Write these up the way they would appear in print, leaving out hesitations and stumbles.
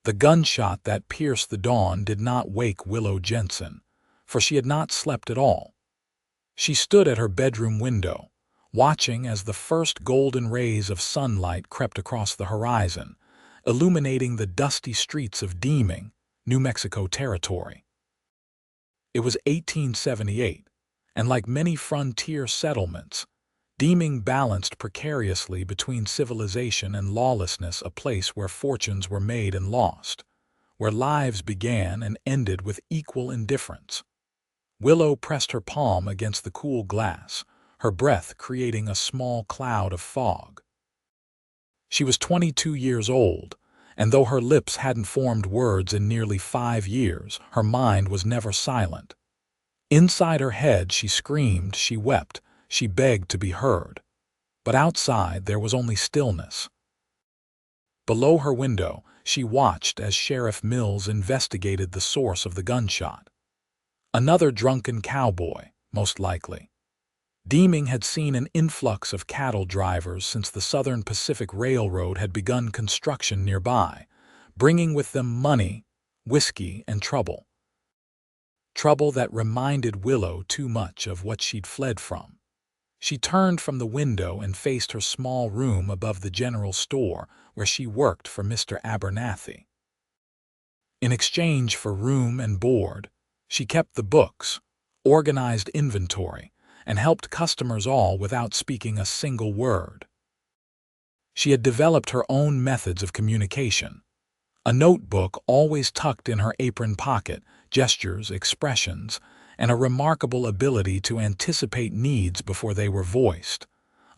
The gunshot that pierced the dawn did not wake Willow Jensen, for she had not slept at all. She stood at her bedroom window, watching as the first golden rays of sunlight crept across the horizon, illuminating the dusty streets of Deming, New Mexico territory. It was 1878, and like many frontier settlements, Deming balanced precariously between civilization and lawlessness, a place where fortunes were made and lost, where lives began and ended with equal indifference. Willow pressed her palm against the cool glass, her breath creating a small cloud of fog. She was 22 years old, and though her lips hadn't formed words in nearly 5 years, her mind was never silent. Inside her head she screamed, she wept, she begged to be heard. But outside there was only stillness. Below her window, she watched as Sheriff Mills investigated the source of the gunshot. Another drunken cowboy, most likely. Deming had seen an influx of cattle drivers since the Southern Pacific Railroad had begun construction nearby, bringing with them money, whiskey, and trouble. Trouble that reminded Willow too much of what she'd fled from. She turned from the window and faced her small room above the general store where she worked for Mr. Abernathy. In exchange for room and board, she kept the books, organized inventory, and helped customers all without speaking a single word. She had developed her own methods of communication. A notebook always tucked in her apron pocket, gestures, expressions, and a remarkable ability to anticipate needs before they were voiced.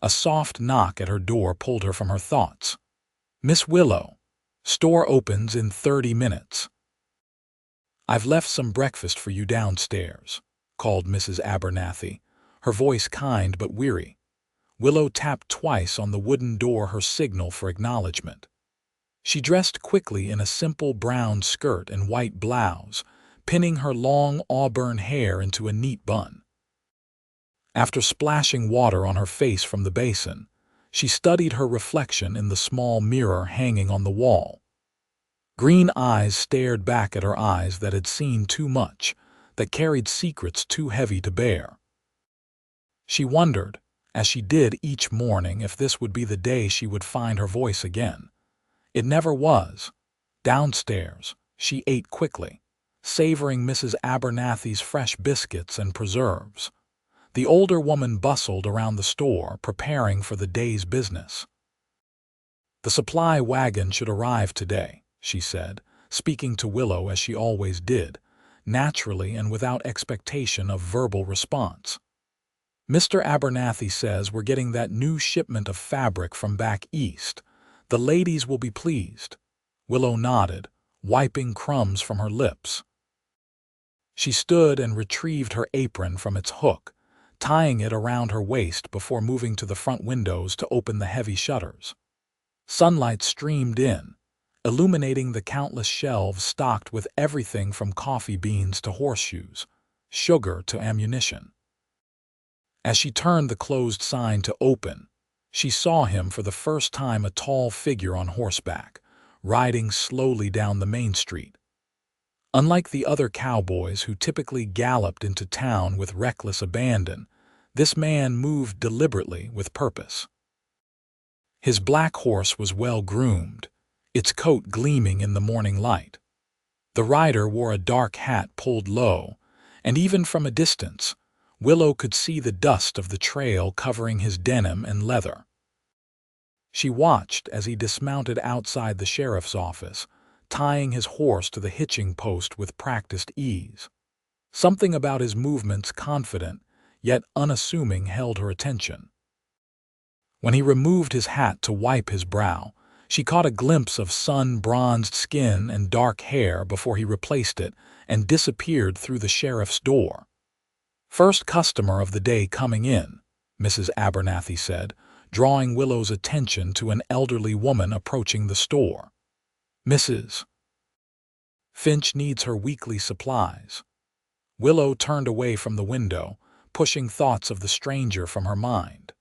A soft knock at her door pulled her from her thoughts. "Miss Willow, store opens in 30 minutes. "I've left some breakfast for you downstairs," called Mrs. Abernathy, her voice kind but weary. Willow tapped twice on the wooden door, her signal for acknowledgement. She dressed quickly in a simple brown skirt and white blouse, pinning her long auburn hair into a neat bun. After splashing water on her face from the basin, she studied her reflection in the small mirror hanging on the wall. Green eyes stared back at her eyes that had seen too much, that carried secrets too heavy to bear. She wondered, as she did each morning, if this would be the day she would find her voice again. It never was. Downstairs, she ate quickly, savoring Mrs. Abernathy's fresh biscuits and preserves. The older woman bustled around the store, preparing for the day's business. "The supply wagon should arrive today," she said, speaking to Willow as she always did, naturally and without expectation of verbal response. "Mr. Abernathy says we're getting that new shipment of fabric from back east. The ladies will be pleased." Willow nodded, wiping crumbs from her lips. She stood and retrieved her apron from its hook, tying it around her waist before moving to the front windows to open the heavy shutters. Sunlight streamed in, illuminating the countless shelves stocked with everything from coffee beans to horseshoes, sugar to ammunition. As she turned the closed sign to open, she saw him for the first time, a tall figure on horseback, riding slowly down the main street. Unlike the other cowboys who typically galloped into town with reckless abandon, this man moved deliberately with purpose. His black horse was well groomed, its coat gleaming in the morning light. The rider wore a dark hat pulled low, and even from a distance, Willow could see the dust of the trail covering his denim and leather. She watched as he dismounted outside the sheriff's office, tying his horse to the hitching post with practiced ease. Something about his movements, confident yet unassuming, held her attention. When he removed his hat to wipe his brow, she caught a glimpse of sun-bronzed skin and dark hair before he replaced it and disappeared through the sheriff's door. "First customer of the day coming in," Mrs. Abernathy said, drawing Willow's attention to an elderly woman approaching the store. "Mrs. Finch needs her weekly supplies." Willow turned away from the window, pushing thoughts of the stranger from her mind.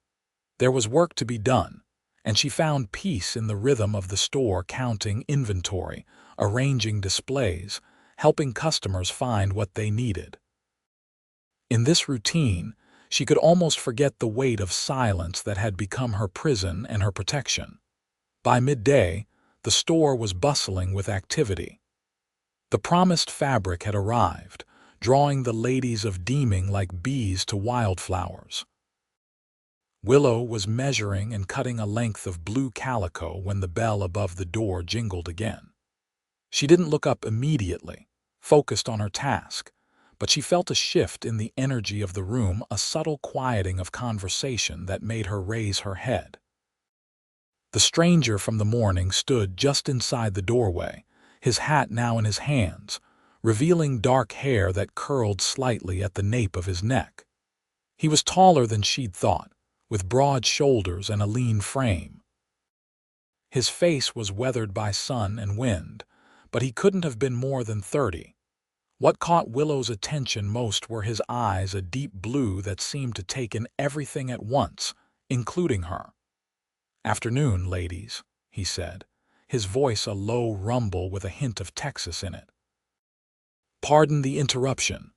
There was work to be done, and she found peace in the rhythm of the store, counting inventory, arranging displays, helping customers find what they needed. In this routine, she could almost forget the weight of silence that had become her prison and her protection. By midday, the store was bustling with activity. The promised fabric had arrived, drawing the ladies of Deming like bees to wildflowers. Willow was measuring and cutting a length of blue calico when the bell above the door jingled again. She didn't look up immediately, focused on her task, but she felt a shift in the energy of the room, a subtle quieting of conversation that made her raise her head. The stranger from the morning stood just inside the doorway, his hat now in his hands, revealing dark hair that curled slightly at the nape of his neck. He was taller than she'd thought, with broad shoulders and a lean frame. His face was weathered by sun and wind, but he couldn't have been more than 30. What caught Willow's attention most were his eyes, a deep blue that seemed to take in everything at once, including her. "Afternoon, ladies," he said, his voice a low rumble with a hint of Texas in it. "Pardon the interruption.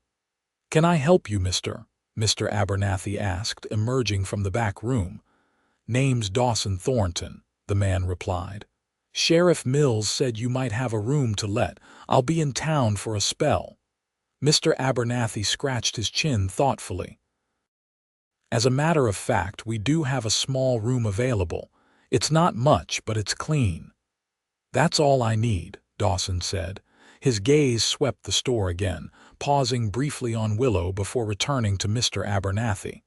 Can I help you, Mr. Abernathy asked, emerging from the back room. "Name's Dawson Thornton," the man replied. "Sheriff Mills said you might have a room to let. I'll be in town for a spell." Mr. Abernathy scratched his chin thoughtfully. "As a matter of fact, we do have a small room available. It's not much, but it's clean." "That's all I need," Dawson said. His gaze swept the store again, pausing briefly on Willow before returning to Mr. Abernathy.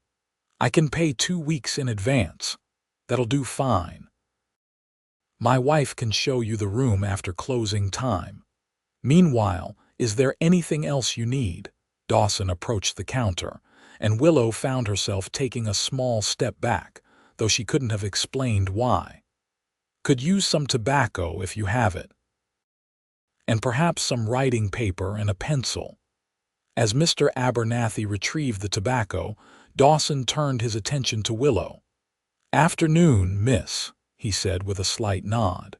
"I can pay 2 weeks in advance. That'll do fine. My wife can show you the room after closing time. Meanwhile, is there anything else you need?" Dawson approached the counter, and Willow found herself taking a small step back, though she couldn't have explained why. "Could use some tobacco if you have it. And perhaps some writing paper and a pencil." As Mr. Abernathy retrieved the tobacco, Dawson turned his attention to Willow. "Afternoon, miss," he said with a slight nod.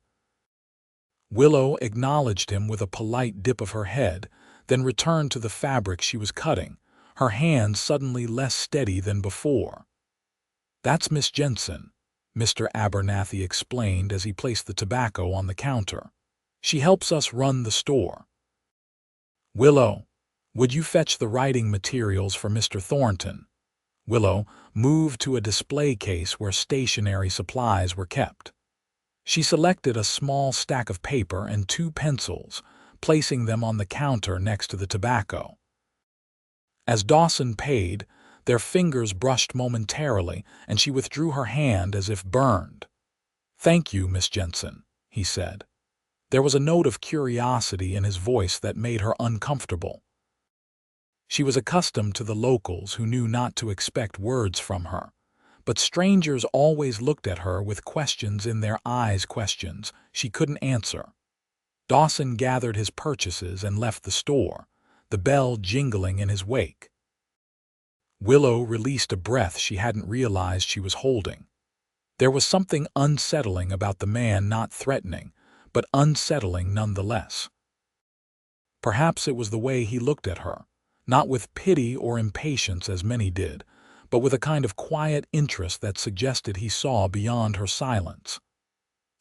Willow acknowledged him with a polite dip of her head, then returned to the fabric she was cutting, her hand suddenly less steady than before. "That's Miss Jensen," Mr. Abernathy explained as he placed the tobacco on the counter. "She helps us run the store. Willow, would you fetch the writing materials for Mr. Thornton?" Willow moved to a display case where stationery supplies were kept. She selected a small stack of paper and 2 pencils, placing them on the counter next to the tobacco. As Dawson paid, their fingers brushed momentarily, and she withdrew her hand as if burned. "Thank you, Miss Jensen," he said. There was a note of curiosity in his voice that made her uncomfortable. She was accustomed to the locals who knew not to expect words from her, but strangers always looked at her with questions in their eyes, questions she couldn't answer. Dawson gathered his purchases and left the store, the bell jingling in his wake. Willow released a breath she hadn't realized she was holding. There was something unsettling about the man, not threatening, but unsettling nonetheless. Perhaps it was the way he looked at her, not with pity or impatience as many did, but with a kind of quiet interest that suggested he saw beyond her silence.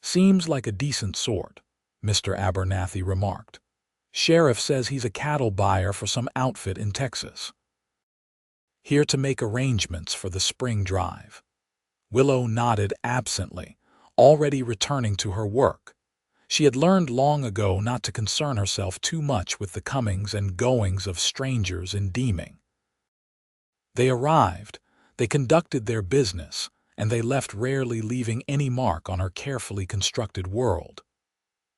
"Seems like a decent sort," Mr. Abernathy remarked. "Sheriff says he's a cattle buyer for some outfit in Texas. Here to make arrangements for the spring drive." Willow nodded absently, already returning to her work. She had learned long ago not to concern herself too much with the comings and goings of strangers in Deming. They arrived, they conducted their business, and they left, rarely leaving any mark on her carefully constructed world.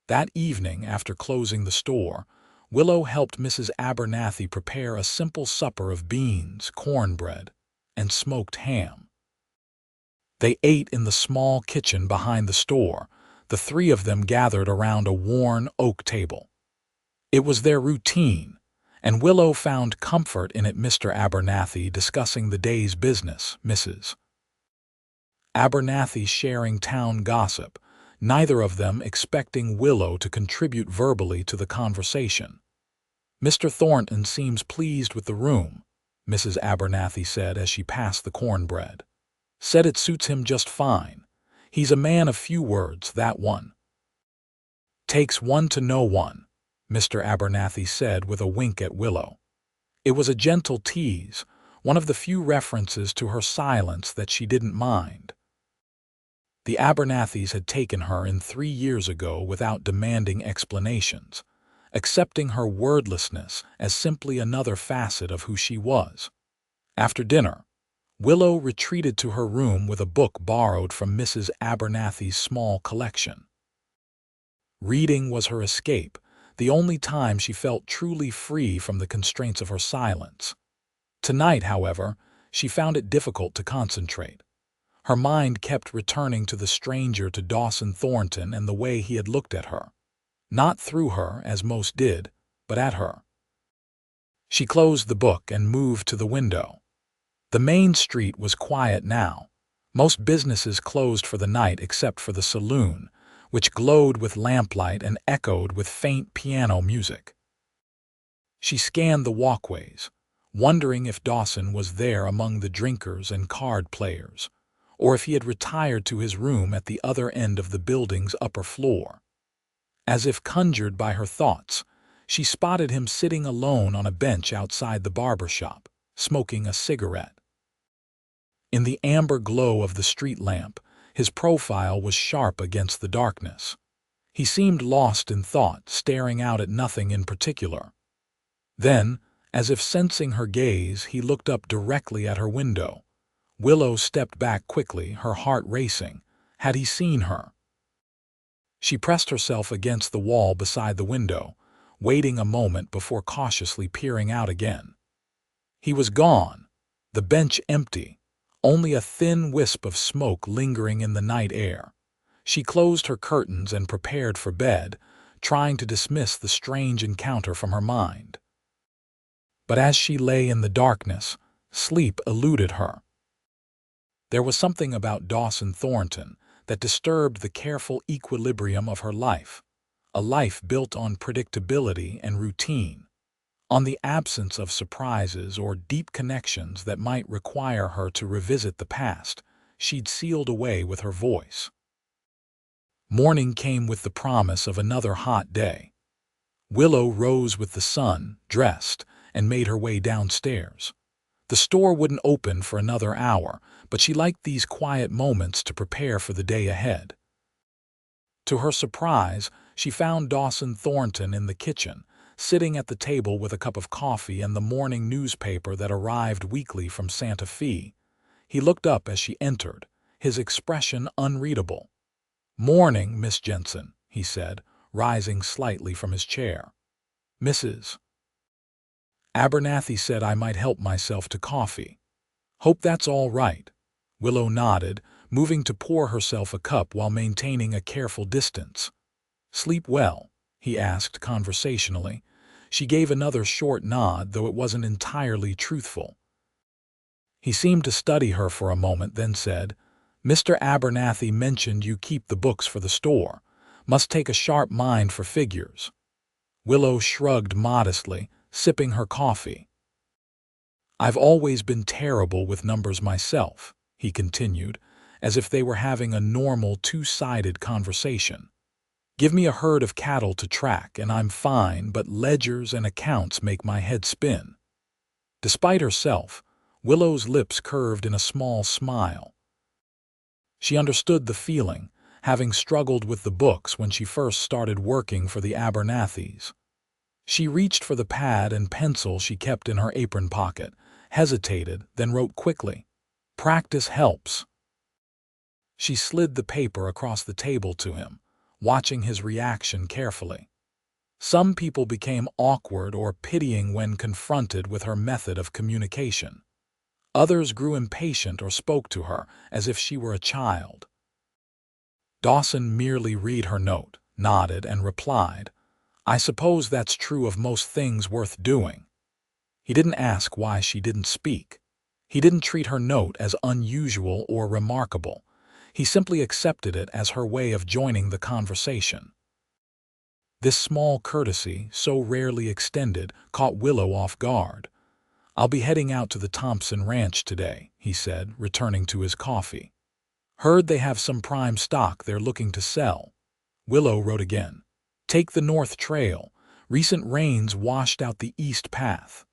That evening, after closing the store, Willow helped Mrs. Abernathy prepare a simple supper of beans, cornbread, and smoked ham. They ate in the small kitchen behind the store, the 3 of them gathered around a worn oak table. It was their routine, and Willow found comfort in it. Mr. Abernathy discussing the day's business, Mrs. Abernathy sharing town gossip, neither of them expecting Willow to contribute verbally to the conversation. "Mr. Thornton seems pleased with the room," Mrs. Abernathy said as she passed the cornbread. "Said it suits him just fine. He's a man of few words, that one." "Takes one to know one," Mr. Abernathy said with a wink at Willow. It was a gentle tease, one of the few references to her silence that she didn't mind. The Abernathys had taken her in 3 years ago without demanding explanations, accepting her wordlessness as simply another facet of who she was. After dinner, Willow retreated to her room with a book borrowed from Mrs. Abernathy's small collection. Reading was her escape, the only time she felt truly free from the constraints of her silence. Tonight, however, she found it difficult to concentrate. Her mind kept returning to the stranger to Dawson Thornton and the way he had looked at her. Not through her, as most did, but at her. She closed the book and moved to the window. The main street was quiet now, most businesses closed for the night except for the saloon, which glowed with lamplight and echoed with faint piano music. She scanned the walkways, wondering if Dawson was there among the drinkers and card players, or if he had retired to his room at the other end of the building's upper floor. As if conjured by her thoughts, she spotted him sitting alone on a bench outside the barber shop, smoking a cigarette. In the amber glow of the street lamp, his profile was sharp against the darkness. He seemed lost in thought, staring out at nothing in particular. Then, as if sensing her gaze, he looked up directly at her window. Willow stepped back quickly, her heart racing. Had he seen her? She pressed herself against the wall beside the window, waiting a moment before cautiously peering out again. He was gone, the bench empty, only a thin wisp of smoke lingering in the night air. She closed her curtains and prepared for bed, trying to dismiss the strange encounter from her mind. But as she lay in the darkness, sleep eluded her. There was something about Dawson Thornton that disturbed the careful equilibrium of her life, a life built on predictability and routine, on the absence of surprises or deep connections that might require her to revisit the past. She'd sealed away with her voice. Morning came with the promise of another hot day. Willow rose with the sun, dressed, and made her way downstairs. The store wouldn't open for another hour, but she liked these quiet moments to prepare for the day ahead. To her surprise, she found Dawson Thornton in the kitchen, sitting at the table with a cup of coffee and the morning newspaper that arrived weekly from Santa Fe. He looked up as she entered, his expression unreadable. "Morning, Miss Jensen," he said, rising slightly from his chair. "Mrs. Abernathy said I might help myself to coffee. Hope that's all right." Willow nodded, moving to pour herself a cup while maintaining a careful distance. "Sleep well?" he asked conversationally. She gave another short nod, though it wasn't entirely truthful. He seemed to study her for a moment, then said, "Mr. Abernathy mentioned you keep the books for the store. Must take a sharp mind for figures." Willow shrugged modestly, sipping her coffee. "I've always been terrible with numbers myself," he continued, as if they were having a normal two-sided conversation. "Give me a herd of cattle to track and I'm fine, but ledgers and accounts make my head spin." Despite herself, Willow's lips curved in a small smile. She understood the feeling, having struggled with the books when she first started working for the Abernathys. She reached for the pad and pencil she kept in her apron pocket, hesitated, then wrote quickly, "Practice helps." She slid the paper across the table to him, watching his reaction carefully. Some people became awkward or pitying when confronted with her method of communication. Others grew impatient or spoke to her as if she were a child. Dawson merely read her note, nodded, and replied, "I suppose that's true of most things worth doing." He didn't ask why she didn't speak. He didn't treat her note as unusual or remarkable. He simply accepted it as her way of joining the conversation. This small courtesy, so rarely extended, caught Willow off guard. "I'll be heading out to the Thompson Ranch today," he said, returning to his coffee. "Heard they have some prime stock they're looking to sell." Willow wrote again. "Take the North Trail. Recent rains washed out the east path."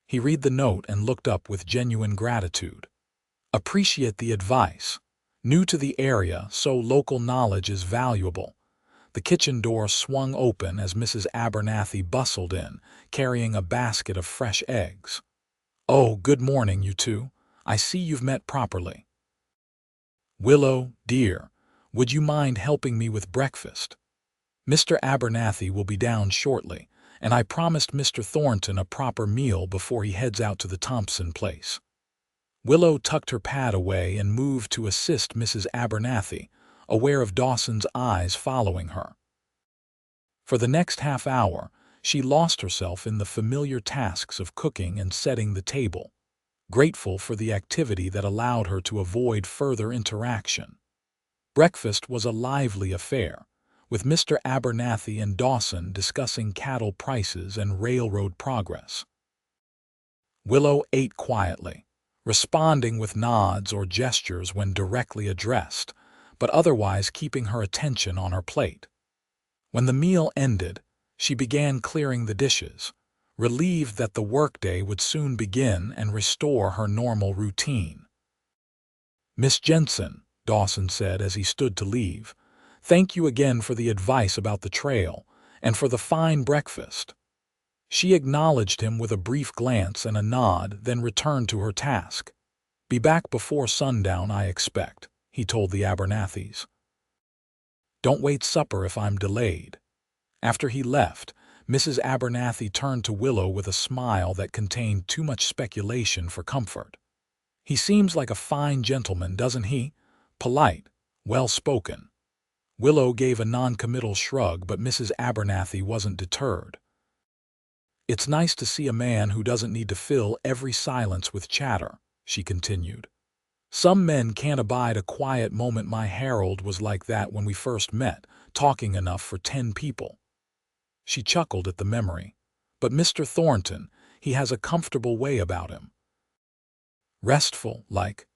He read the note and looked up with genuine gratitude. "Appreciate the advice. New to the area, so local knowledge is valuable." The kitchen door swung open as Mrs. Abernathy bustled in, carrying a basket of fresh eggs. "Oh, good morning, you two. I see you've met properly." "Willow, dear, would you mind helping me with breakfast? Mr. Abernathy will be down shortly, and I promised Mr. Thornton a proper meal before he heads out to the Thompson place." Willow tucked her pad away and moved to assist Mrs. Abernathy, aware of Dawson's eyes following her. For the next half hour, she lost herself in the familiar tasks of cooking and setting the table, grateful for the activity that allowed her to avoid further interaction. Breakfast was a lively affair, with Mr. Abernathy and Dawson discussing cattle prices and railroad progress. Willow ate quietly, responding with nods or gestures when directly addressed, but otherwise keeping her attention on her plate. When the meal ended, she began clearing the dishes, relieved that the workday would soon begin and restore her normal routine. "Miss Jensen," Dawson said as he stood to leave, "thank you again for the advice about the trail and for the fine breakfast." She acknowledged him with a brief glance and a nod, then returned to her task. "Be back before sundown, I expect," he told the Abernathys. "Don't wait supper if I'm delayed." After he left, Mrs. Abernathy turned to Willow with a smile that contained too much speculation for comfort. "He seems like a fine gentleman, doesn't he? Polite, well-spoken." Willow gave a non-committal shrug, but Mrs. Abernathy wasn't deterred. "It's nice to see a man who doesn't need to fill every silence with chatter," she continued. "Some men can't abide a quiet moment. My Harold was like that when we first met, talking enough for 10 people." She chuckled at the memory. "But Mr. Thornton, he has a comfortable way about him. Restful, like."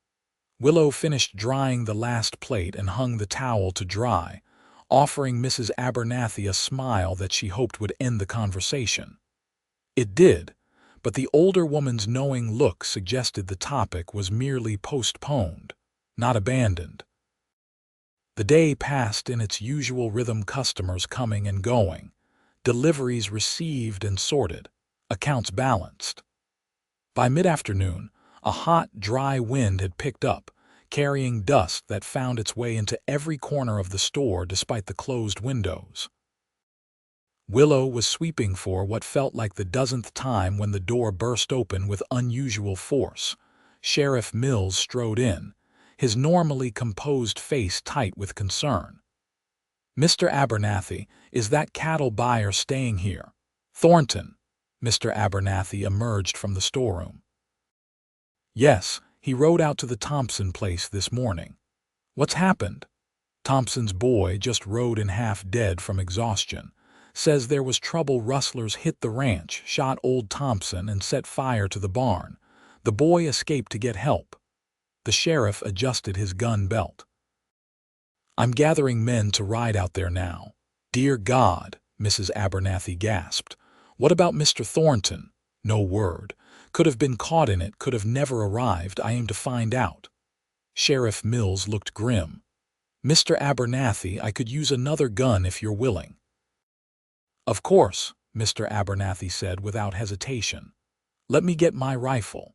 Willow finished drying the last plate and hung the towel to dry, offering Mrs. Abernathy a smile that she hoped would end the conversation. It did, but the older woman's knowing look suggested the topic was merely postponed, not abandoned. The day passed in its usual rhythm, customers coming and going, deliveries received and sorted, accounts balanced. By mid-afternoon, a hot, dry wind had picked up, carrying dust that found its way into every corner of the store despite the closed windows. Willow was sweeping for what felt like the dozenth time when the door burst open with unusual force. Sheriff Mills strode in, his normally composed face tight with concern. "Mr. Abernathy, is that cattle buyer staying here?" "Thornton." Mr. Abernathy emerged from the storeroom. "Yes, he rode out to the Thompson place this morning." "What's happened?" "Thompson's boy just rode in half dead from exhaustion. Says there was trouble. Rustlers hit the ranch, shot old Thompson, and set fire to the barn. The boy escaped to get help." The sheriff adjusted his gun belt. "I'm gathering men to ride out there now." "Dear God," Mrs. Abernathy gasped. "What about Mr. Thornton?" "No word. Could have been caught in it, could have never arrived. I aim to find out." Sheriff Mills looked grim. "Mr. Abernathy, I could use another gun if you're willing." "Of course," Mr. Abernathy said without hesitation. "Let me get my rifle."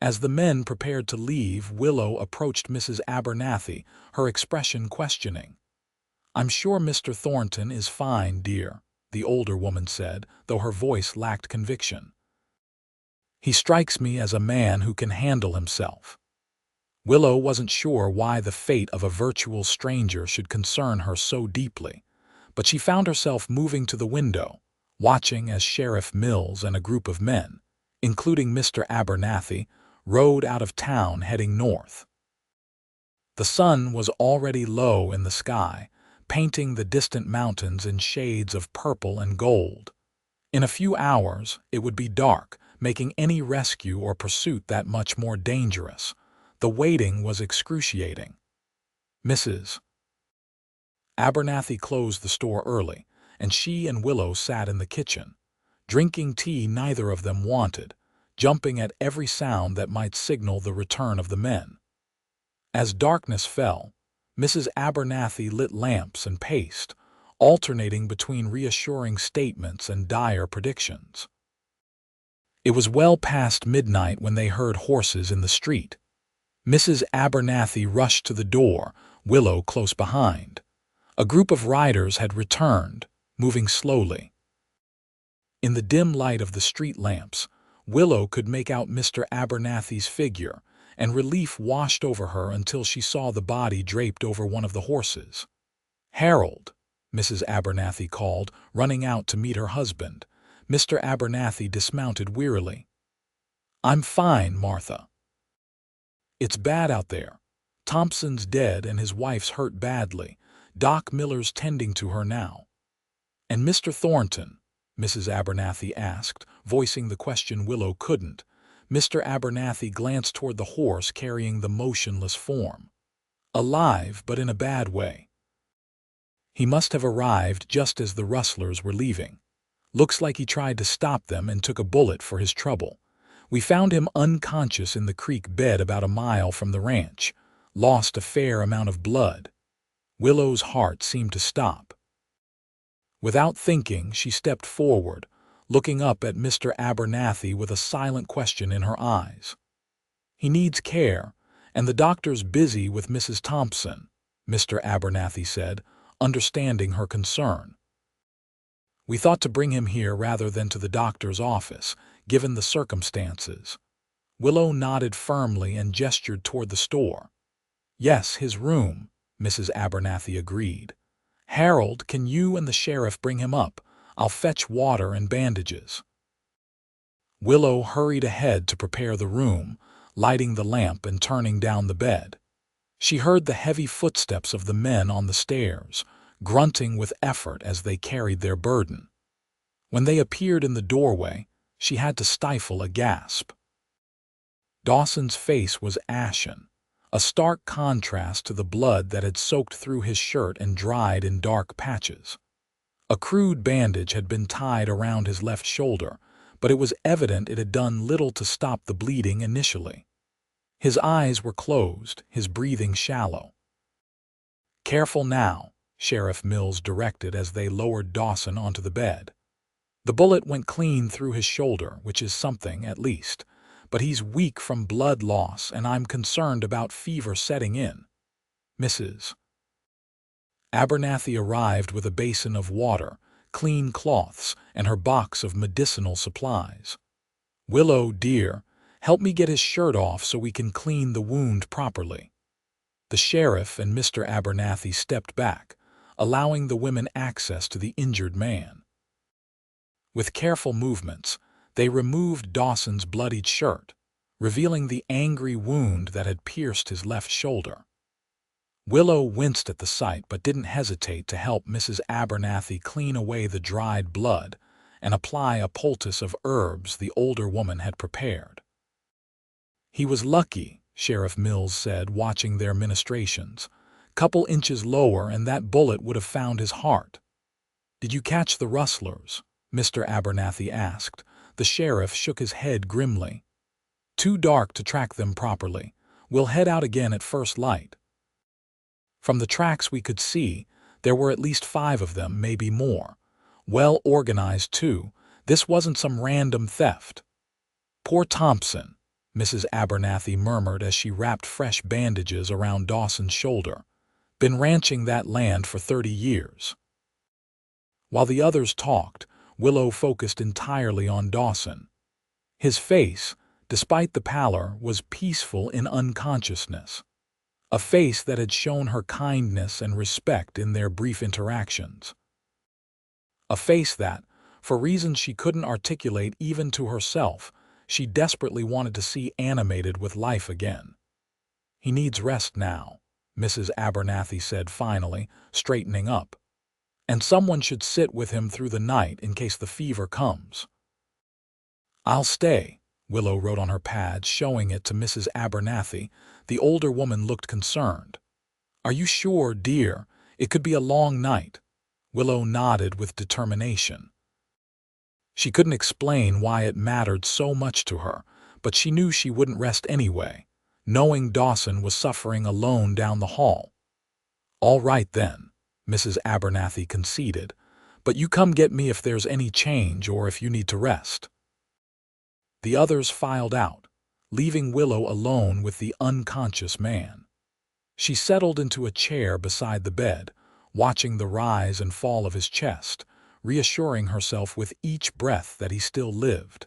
As the men prepared to leave, Willow approached Mrs. Abernathy, her expression questioning. "I'm sure Mr. Thornton is fine, dear," the older woman said, though her voice lacked conviction. "He strikes me as a man who can handle himself." Willow wasn't sure why the fate of a virtual stranger should concern her so deeply, but she found herself moving to the window, watching as Sheriff Mills and a group of men, including Mr. Abernathy, rode out of town heading north. The sun was already low in the sky, painting the distant mountains in shades of purple and gold. In a few hours, it would be dark, making any rescue or pursuit that much more dangerous. The waiting was excruciating. Mrs. Abernathy closed the store early, and she and Willow sat in the kitchen, drinking tea neither of them wanted, jumping at every sound that might signal the return of the men. As darkness fell, Mrs. Abernathy lit lamps and paced, alternating between reassuring statements and dire predictions. It was well past midnight when they heard horses in the street. Mrs. Abernathy rushed to the door, Willow close behind. A group of riders had returned, moving slowly. In the dim light of the street lamps, Willow could make out Mr. Abernathy's figure, and relief washed over her until she saw the body draped over one of the horses. "Harold," Mrs. Abernathy called, running out to meet her husband. Mr. Abernathy dismounted wearily. "I'm fine, Martha. It's bad out there. Thompson's dead and his wife's hurt badly. Doc Miller's tending to her now." "And Mr. Thornton?" Mrs. Abernathy asked, voicing the question Willow couldn't. Mr. Abernathy glanced toward the horse carrying the motionless form. "Alive, but in a bad way. He must have arrived just as the rustlers were leaving. Looks like he tried to stop them and took a bullet for his trouble. We found him unconscious in the creek bed about a mile from the ranch. Lost a fair amount of blood." Willow's heart seemed to stop. Without thinking, she stepped forward, looking up at Mr. Abernathy with a silent question in her eyes. "He needs care, and the doctor's busy with Mrs. Thompson," Mr. Abernathy said, understanding her concern. "We thought to bring him here rather than to the doctor's office, given the circumstances." Willow nodded firmly and gestured toward the store. "Yes, his room," Mrs. Abernathy agreed. "Harold, can you and the sheriff bring him up? I'll fetch water and bandages." Willow hurried ahead to prepare the room, lighting the lamp and turning down the bed. She heard the heavy footsteps of the men on the stairs, grunting with effort as they carried their burden. When they appeared in the doorway, she had to stifle a gasp. Dawson's face was ashen, a stark contrast to the blood that had soaked through his shirt and dried in dark patches. A crude bandage had been tied around his left shoulder, but it was evident it had done little to stop the bleeding initially. His eyes were closed, his breathing shallow. "Careful now," Sheriff Mills directed as they lowered Dawson onto the bed. "The bullet went clean through his shoulder, which is something, at least. But he's weak from blood loss, and I'm concerned about fever setting in." Mrs. Abernathy arrived with a basin of water, clean cloths, and her box of medicinal supplies. "Willow, dear, help me get his shirt off so we can clean the wound properly." The sheriff and Mr. Abernathy stepped back, allowing the women access to the injured man. With careful movements, they removed Dawson's bloodied shirt, revealing the angry wound that had pierced his left shoulder. Willow winced at the sight but didn't hesitate to help Mrs. Abernathy clean away the dried blood and apply a poultice of herbs the older woman had prepared. "He was lucky," Sheriff Mills said, watching their ministrations. "Couple inches lower and that bullet would have found his heart." "Did you catch the rustlers?" Mr. Abernathy asked. The sheriff shook his head grimly. "Too dark to track them properly. We'll head out again at first light." From the tracks we could see, there were at least 5 of them, maybe more. Well organized, too. This wasn't some random theft. "Poor Thompson," Mrs. Abernathy murmured as she wrapped fresh bandages around Dawson's shoulder. "Been ranching that land for 30 years. While the others talked, Willow focused entirely on Dawson. His face, despite the pallor, was peaceful in unconsciousness. A face that had shown her kindness and respect in their brief interactions. A face that, for reasons she couldn't articulate even to herself, she desperately wanted to see animated with life again. "He needs rest now," Mrs. Abernathy said finally, straightening up. "And someone should sit with him through the night in case the fever comes." "I'll stay," Willow wrote on her pad, showing it to Mrs. Abernathy. The older woman looked concerned. "Are you sure, dear? It could be a long night." Willow nodded with determination. She couldn't explain why it mattered so much to her, but she knew she wouldn't rest anyway, knowing Dawson was suffering alone down the hall. "All right then," Mrs. Abernathy conceded, "but you come get me if there's any change or if you need to rest." The others filed out, leaving Willow alone with the unconscious man. She settled into a chair beside the bed, watching the rise and fall of his chest, reassuring herself with each breath that he still lived.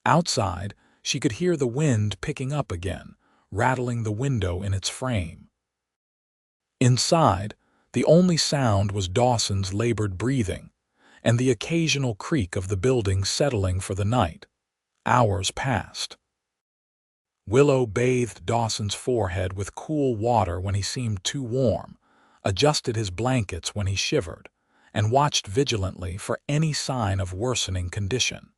Outside, she could hear the wind picking up again, rattling the window in its frame. Inside, the only sound was Dawson's labored breathing and the occasional creak of the building settling for the night. Hours passed. Willow bathed Dawson's forehead with cool water when he seemed too warm, adjusted his blankets when he shivered, and watched vigilantly for any sign of worsening condition.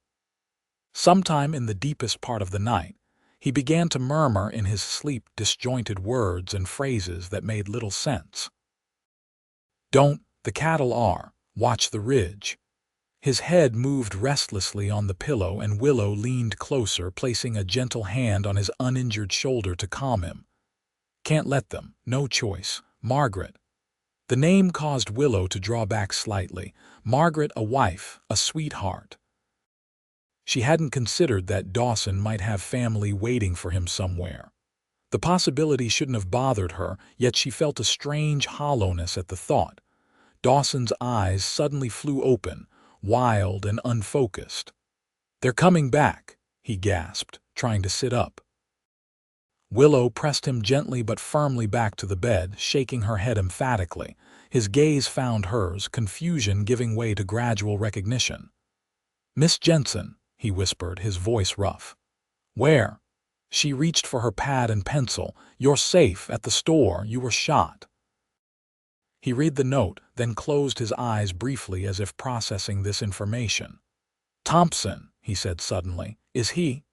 Sometime in the deepest part of the night, he began to murmur in his sleep disjointed words and phrases that made little sense. "Don't, the cattle are, watch the ridge." His head moved restlessly on the pillow, and Willow leaned closer, placing a gentle hand on his uninjured shoulder to calm him. "Can't let them, no choice. Margaret." The name caused Willow to draw back slightly. Margaret, a wife, a sweetheart. She hadn't considered that Dawson might have family waiting for him somewhere. The possibility shouldn't have bothered her, yet she felt a strange hollowness at the thought. Dawson's eyes suddenly flew open, wild and unfocused. "They're coming back," he gasped, trying to sit up. Willow pressed him gently but firmly back to the bed, shaking her head emphatically. His gaze found hers, confusion giving way to gradual recognition. "Miss Jensen," he whispered, his voice rough. "Where?" She reached for her pad and pencil. "You're safe, at the store. You were shot." He read the note, then closed his eyes briefly as if processing this information. "Thompson," he said suddenly. "Is he?"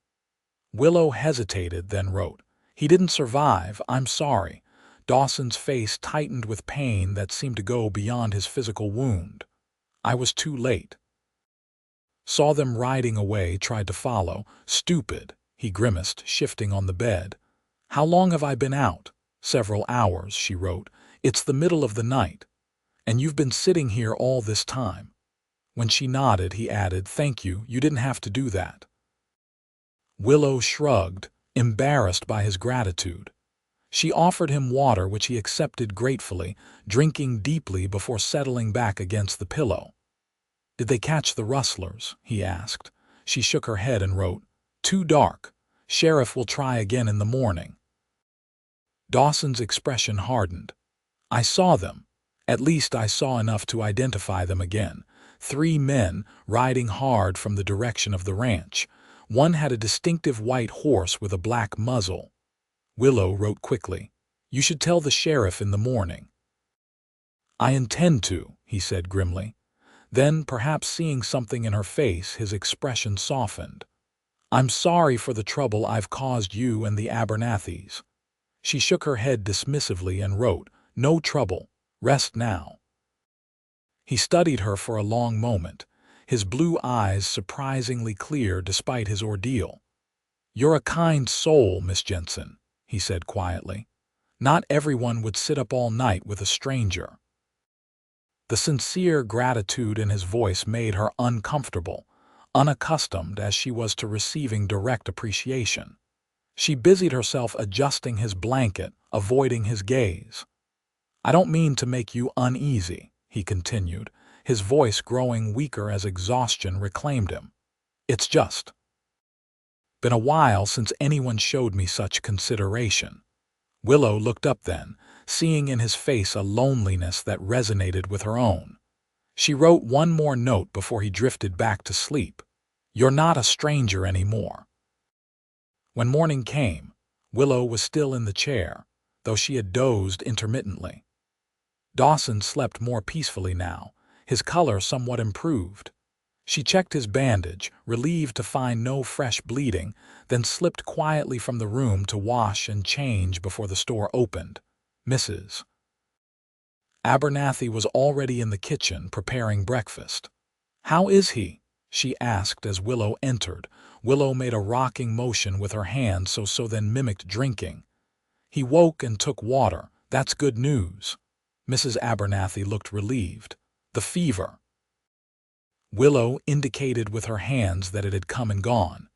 Willow hesitated, then wrote, "He didn't survive. I'm sorry." Dawson's face tightened with pain that seemed to go beyond his physical wound. "I was too late." Saw them riding away, tried to follow. "Stupid," he grimaced, shifting on the bed. "How long have I been out?" "Several hours," she wrote. "It's the middle of the night. And you've been sitting here all this time." When she nodded, he added, "Thank you, you didn't have to do that." Willow shrugged, embarrassed by his gratitude. She offered him water, which he accepted gratefully, drinking deeply before settling back against the pillow. "Did they catch the rustlers?" he asked. She shook her head and wrote, "Too dark. Sheriff will try again in the morning." Dawson's expression hardened. "I saw them. At least I saw enough to identify them again. 3 men riding hard from the direction of the ranch. One had a distinctive white horse with a black muzzle." Willow wrote quickly, "You should tell the sheriff in the morning." "I intend to," he said grimly. Then, perhaps seeing something in her face, his expression softened. "I'm sorry for the trouble I've caused you and the Abernathys." She shook her head dismissively and wrote, "No trouble. Rest now." He studied her for a long moment, his blue eyes surprisingly clear despite his ordeal. "You're a kind soul, Miss Jensen," he said quietly. "Not everyone would sit up all night with a stranger." The sincere gratitude in his voice made her uncomfortable, unaccustomed as she was to receiving direct appreciation. She busied herself adjusting his blanket, avoiding his gaze. "I don't mean to make you uneasy," he continued, his voice growing weaker as exhaustion reclaimed him. "It's just been a while since anyone showed me such consideration." Willow looked up then, seeing in his face a loneliness that resonated with her own. She wrote one more note before he drifted back to sleep. "You're not a stranger anymore." When morning came, Willow was still in the chair, though she had dozed intermittently. Dawson slept more peacefully now, his color somewhat improved. She checked his bandage, relieved to find no fresh bleeding, then slipped quietly from the room to wash and change before the store opened. Mrs. Abernathy was already in the kitchen preparing breakfast. "How is he?" she asked as Willow entered. Willow made a rocking motion with her hand so then mimicked drinking. "He woke and took water. That's good news." Mrs. Abernathy looked relieved. "The fever?" Willow indicated with her hands that it had come and gone.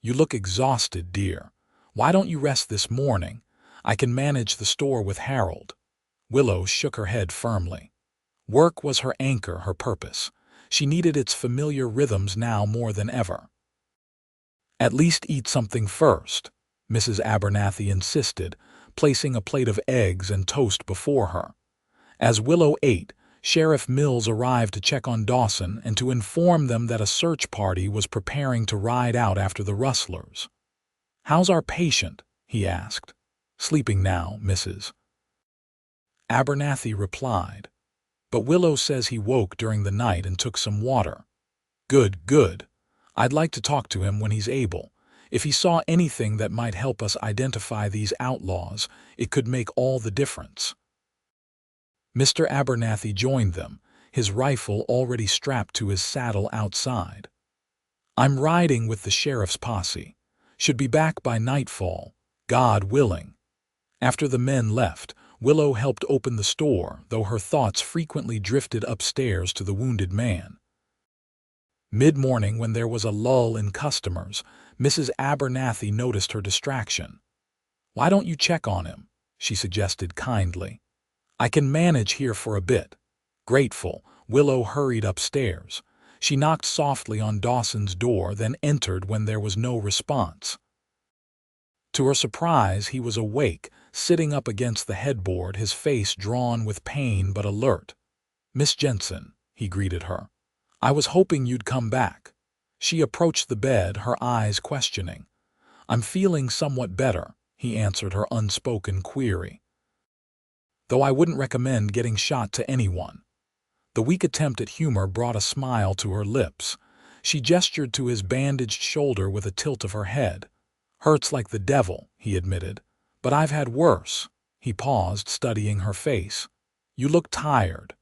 "You look exhausted, dear. Why don't you rest this morning? I can manage the store with Harold." Willow shook her head firmly. Work was her anchor, her purpose. She needed its familiar rhythms now more than ever. "At least eat something first," Mrs. Abernathy insisted, placing a plate of eggs and toast before her. As Willow ate, Sheriff Mills arrived to check on Dawson and to inform them that a search party was preparing to ride out after the rustlers. "How's our patient?" he asked. "Sleeping now, Mrs. Abernathy replied. "But Willow says he woke during the night and took some water." "Good, good. I'd like to talk to him when he's able. If he saw anything that might help us identify these outlaws, it could make all the difference." Mr. Abernathy joined them, his rifle already strapped to his saddle outside. "I'm riding with the sheriff's posse. Should be back by nightfall, God willing." After the men left, Willow helped open the store, though her thoughts frequently drifted upstairs to the wounded man. Mid-morning, when there was a lull in customers, Mrs. Abernathy noticed her distraction. "Why don't you check on him?" she suggested kindly. "I can manage here for a bit." Grateful, Willow hurried upstairs. She knocked softly on Dawson's door, then entered when there was no response. To her surprise, he was awake, sitting up against the headboard, his face drawn with pain but alert. "Miss Jensen," he greeted her. "I was hoping you'd come back." She approached the bed, her eyes questioning. "I'm feeling somewhat better," he answered her unspoken query. "Though I wouldn't recommend getting shot to anyone." The weak attempt at humor brought a smile to her lips. She gestured to his bandaged shoulder with a tilt of her head. "Hurts like the devil," he admitted. "But I've had worse." He paused, studying her face. "You look tired."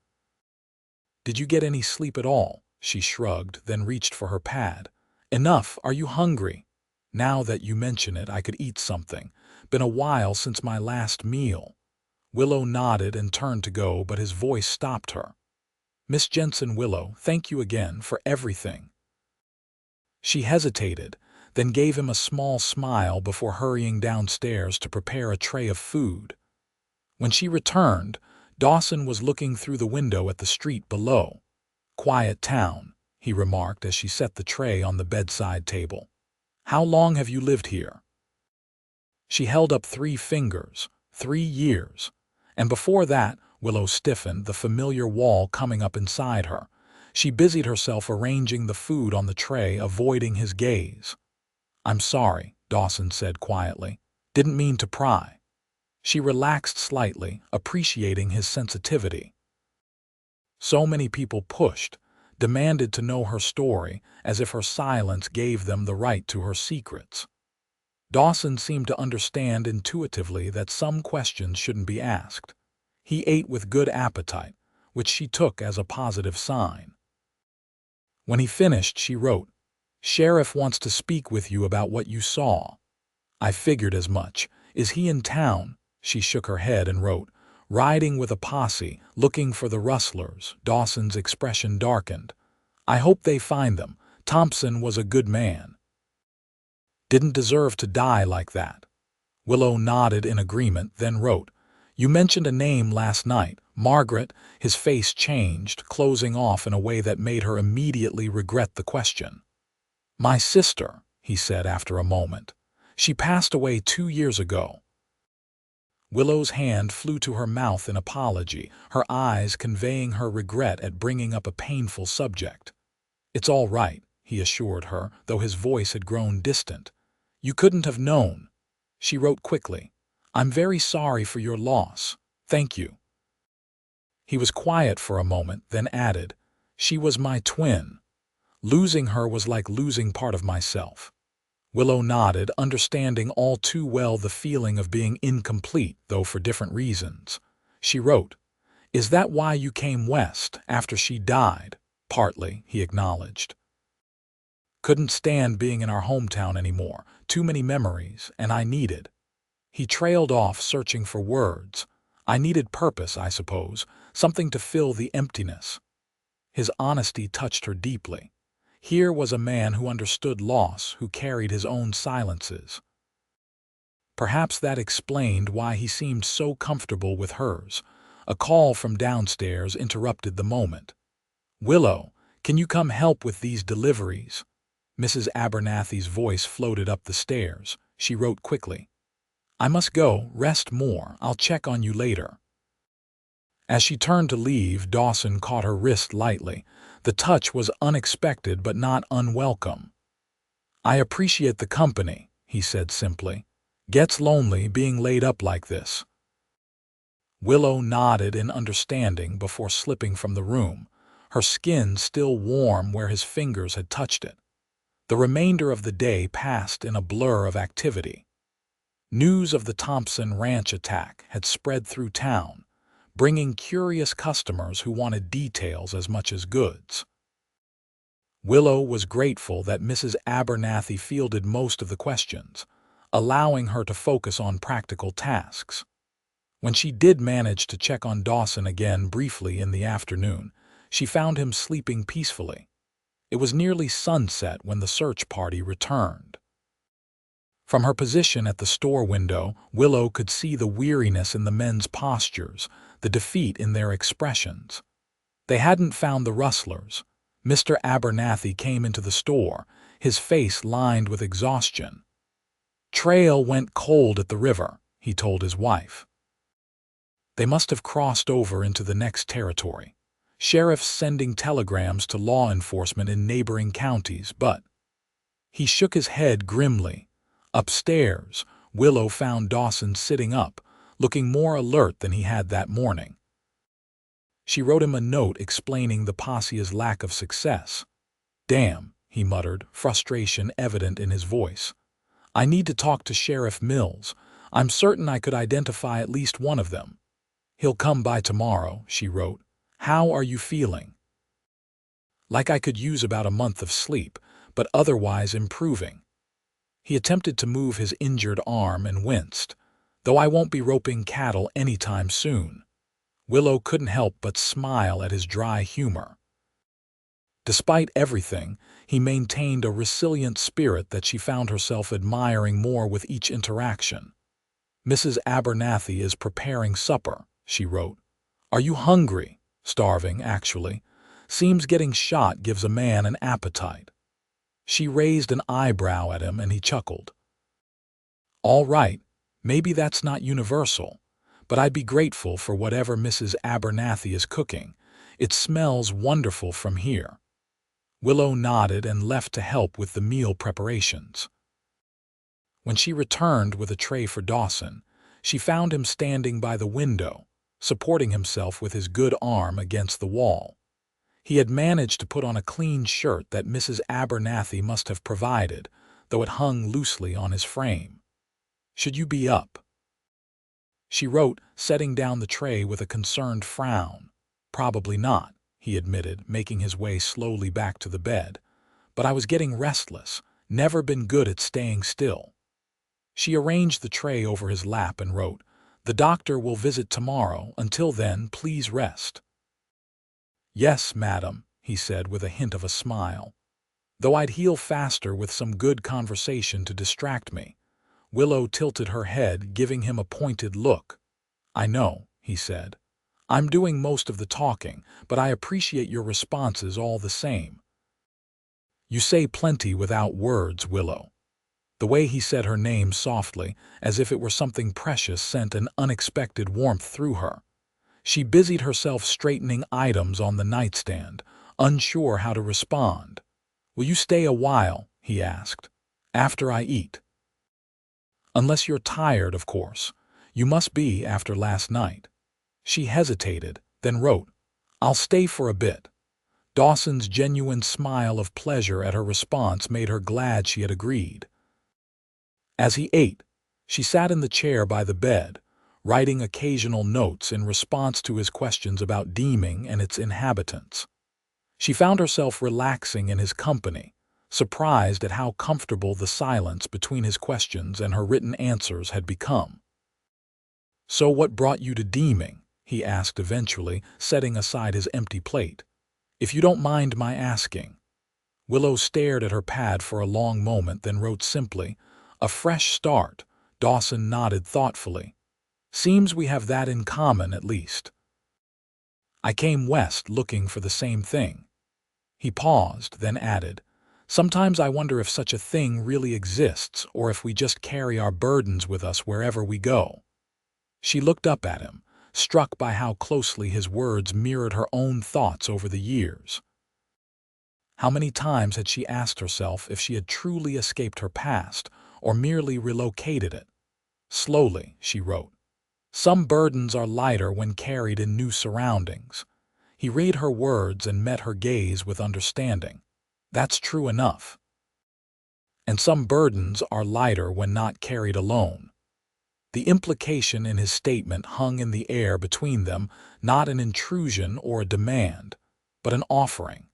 "Did you get any sleep at all?" She shrugged, then reached for her pad. "Enough. Are you hungry?" "Now that you mention it, I could eat something. Been a while since my last meal." Willow nodded and turned to go, but his voice stopped her. "Miss Jensen, Willow, thank you again for everything." She hesitated, then gave him a small smile before hurrying downstairs to prepare a tray of food. When she returned, Dawson was looking through the window at the street below. "Quiet town," he remarked as she set the tray on the bedside table. "How long have you lived here?" She held up 3 fingers. 3 years. And before that, Willow stiffened, the familiar wall coming up inside her. She busied herself arranging the food on the tray, avoiding his gaze. "I'm sorry," Dawson said quietly. "Didn't mean to pry." She relaxed slightly, appreciating his sensitivity. So many people pushed, demanded to know her story, as if her silence gave them the right to her secrets. Dawson seemed to understand intuitively that some questions shouldn't be asked. He ate with good appetite, which she took as a positive sign. When he finished, she wrote, "Sheriff wants to speak with you about what you saw." "I figured as much. Is he in town?" She shook her head and wrote, "Riding with a posse, looking for the rustlers." Dawson's expression darkened. "I hope they find them. Thompson was a good man. Didn't deserve to die like that." Willow nodded in agreement, then wrote, "You mentioned a name last night, Margaret." His face changed, closing off in a way that made her immediately regret the question. "My sister," he said after a moment. "She passed away 2 years ago." Willow's hand flew to her mouth in apology, her eyes conveying her regret at bringing up a painful subject. "It's all right," he assured her, though his voice had grown distant. "You couldn't have known." She wrote quickly, I'm very sorry for your loss. Thank you. He was quiet for a moment, then added, She was my twin. Losing her was like losing part of myself. Willow nodded, understanding all too well the feeling of being incomplete, though for different reasons. She wrote, Is that why you came west, after she died? Partly, he acknowledged. Couldn't stand being in our hometown anymore. Too many memories, and I needed. He trailed off, searching for words. I needed purpose, I suppose, something to fill the emptiness. His honesty touched her deeply. Here was a man who understood loss, who carried his own silences. Perhaps that explained why he seemed so comfortable with hers. A call from downstairs interrupted the moment. Willow, can you come help with these deliveries? Mrs. Abernathy's voice floated up the stairs. She wrote quickly, I must go, rest more, I'll check on you later. As she turned to leave, Dawson caught her wrist lightly. The touch was unexpected but not unwelcome. I appreciate the company, he said simply. Gets lonely being laid up like this. Willow nodded in understanding before slipping from the room, her skin still warm where his fingers had touched it. The remainder of the day passed in a blur of activity. News of the Thompson Ranch attack had spread through town, bringing curious customers who wanted details as much as goods. Willow was grateful that Mrs. Abernathy fielded most of the questions, allowing her to focus on practical tasks. When she did manage to check on Dawson again briefly in the afternoon, she found him sleeping peacefully. It was nearly sunset when the search party returned. From her position at the store window, Willow could see the weariness in the men's postures, the defeat in their expressions. They hadn't found the rustlers. Mr. Abernathy came into the store, his face lined with exhaustion. Trail went cold at the river, he told his wife. They must have crossed over into the next territory. Sheriffs sending telegrams to law enforcement in neighboring counties, but... He shook his head grimly. Upstairs, Willow found Dawson sitting up, looking more alert than he had that morning. She wrote him a note explaining the posse's lack of success. Damn, he muttered, frustration evident in his voice. I need to talk to Sheriff Mills. I'm certain I could identify at least one of them. He'll come by tomorrow, she wrote. How are you feeling? Like I could use about a month of sleep, but otherwise improving. He attempted to move his injured arm and winced, though I won't be roping cattle anytime soon. Willow couldn't help but smile at his dry humor. Despite everything, he maintained a resilient spirit that she found herself admiring more with each interaction. Mrs. Abernathy is preparing supper, she wrote. Are you hungry? Starving, actually. Seems getting shot gives a man an appetite. She raised an eyebrow at him and he chuckled. All right, maybe that's not universal, but I'd be grateful for whatever Mrs. Abernathy is cooking. It smells wonderful from here. Willow nodded and left to help with the meal preparations. When she returned with a tray for Dawson, she found him standing by the window, supporting himself with his good arm against the wall. He had managed to put on a clean shirt that Mrs. Abernathy must have provided, though it hung loosely on his frame. Should you be up? She wrote, setting down the tray with a concerned frown. Probably not, he admitted, making his way slowly back to the bed. But I was getting restless, never been good at staying still. She arranged the tray over his lap and wrote, The doctor will visit tomorrow. Until then, please rest. Yes, madam, he said with a hint of a smile. Though I'd heal faster with some good conversation to distract me. Willow tilted her head, giving him a pointed look. I know, he said. I'm doing most of the talking, but I appreciate your responses all the same. You say plenty without words, Willow. The way he said her name softly, as if it were something precious, sent an unexpected warmth through her. She busied herself straightening items on the nightstand, unsure how to respond. Will you stay a while? He asked. After I eat. Unless you're tired, of course. You must be after last night." She hesitated, then wrote, "I'll stay for a bit." Dawson's genuine smile of pleasure at her response made her glad she had agreed. As he ate, she sat in the chair by the bed, writing occasional notes in response to his questions about Deming and its inhabitants. She found herself relaxing in his company, surprised at how comfortable the silence between his questions and her written answers had become. "So what brought you to Deming?" he asked eventually, setting aside his empty plate. "If you don't mind my asking." Willow stared at her pad for a long moment, then wrote simply, "A fresh start." Dawson nodded thoughtfully. "Seems we have that in common, at least." "I came west looking for the same thing." He paused, then added, "Sometimes I wonder if such a thing really exists, or if we just carry our burdens with us wherever we go." She looked up at him, struck by how closely his words mirrored her own thoughts over the years. How many times had she asked herself if she had truly escaped her past, or merely relocated it? Slowly, she wrote, "Some burdens are lighter when carried in new surroundings." He read her words and met her gaze with understanding. "That's true enough." "And some burdens are lighter when not carried alone." The implication in his statement hung in the air between them, not an intrusion or a demand, but an offering.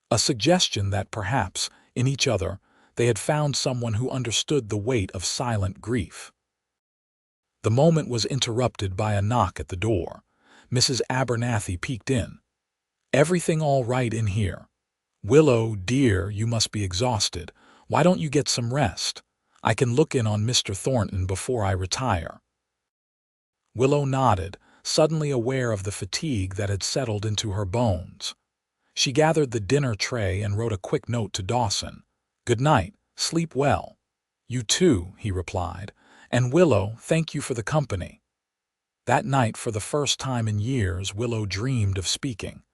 A suggestion that perhaps, in each other, they had found someone who understood the weight of silent grief. The moment was interrupted by a knock at the door. Mrs. Abernathy peeked in. "Everything all right in here?" "Willow, dear, you must be exhausted. Why don't you get some rest? I can look in on Mr. Thornton before I retire." Willow nodded, suddenly aware of the fatigue that had settled into her bones. She gathered the dinner tray and wrote a quick note to Dawson. "Good night, sleep well." "You too," he replied. "And Willow, thank you for the company." That night, for the first time in years, Willow dreamed of speaking.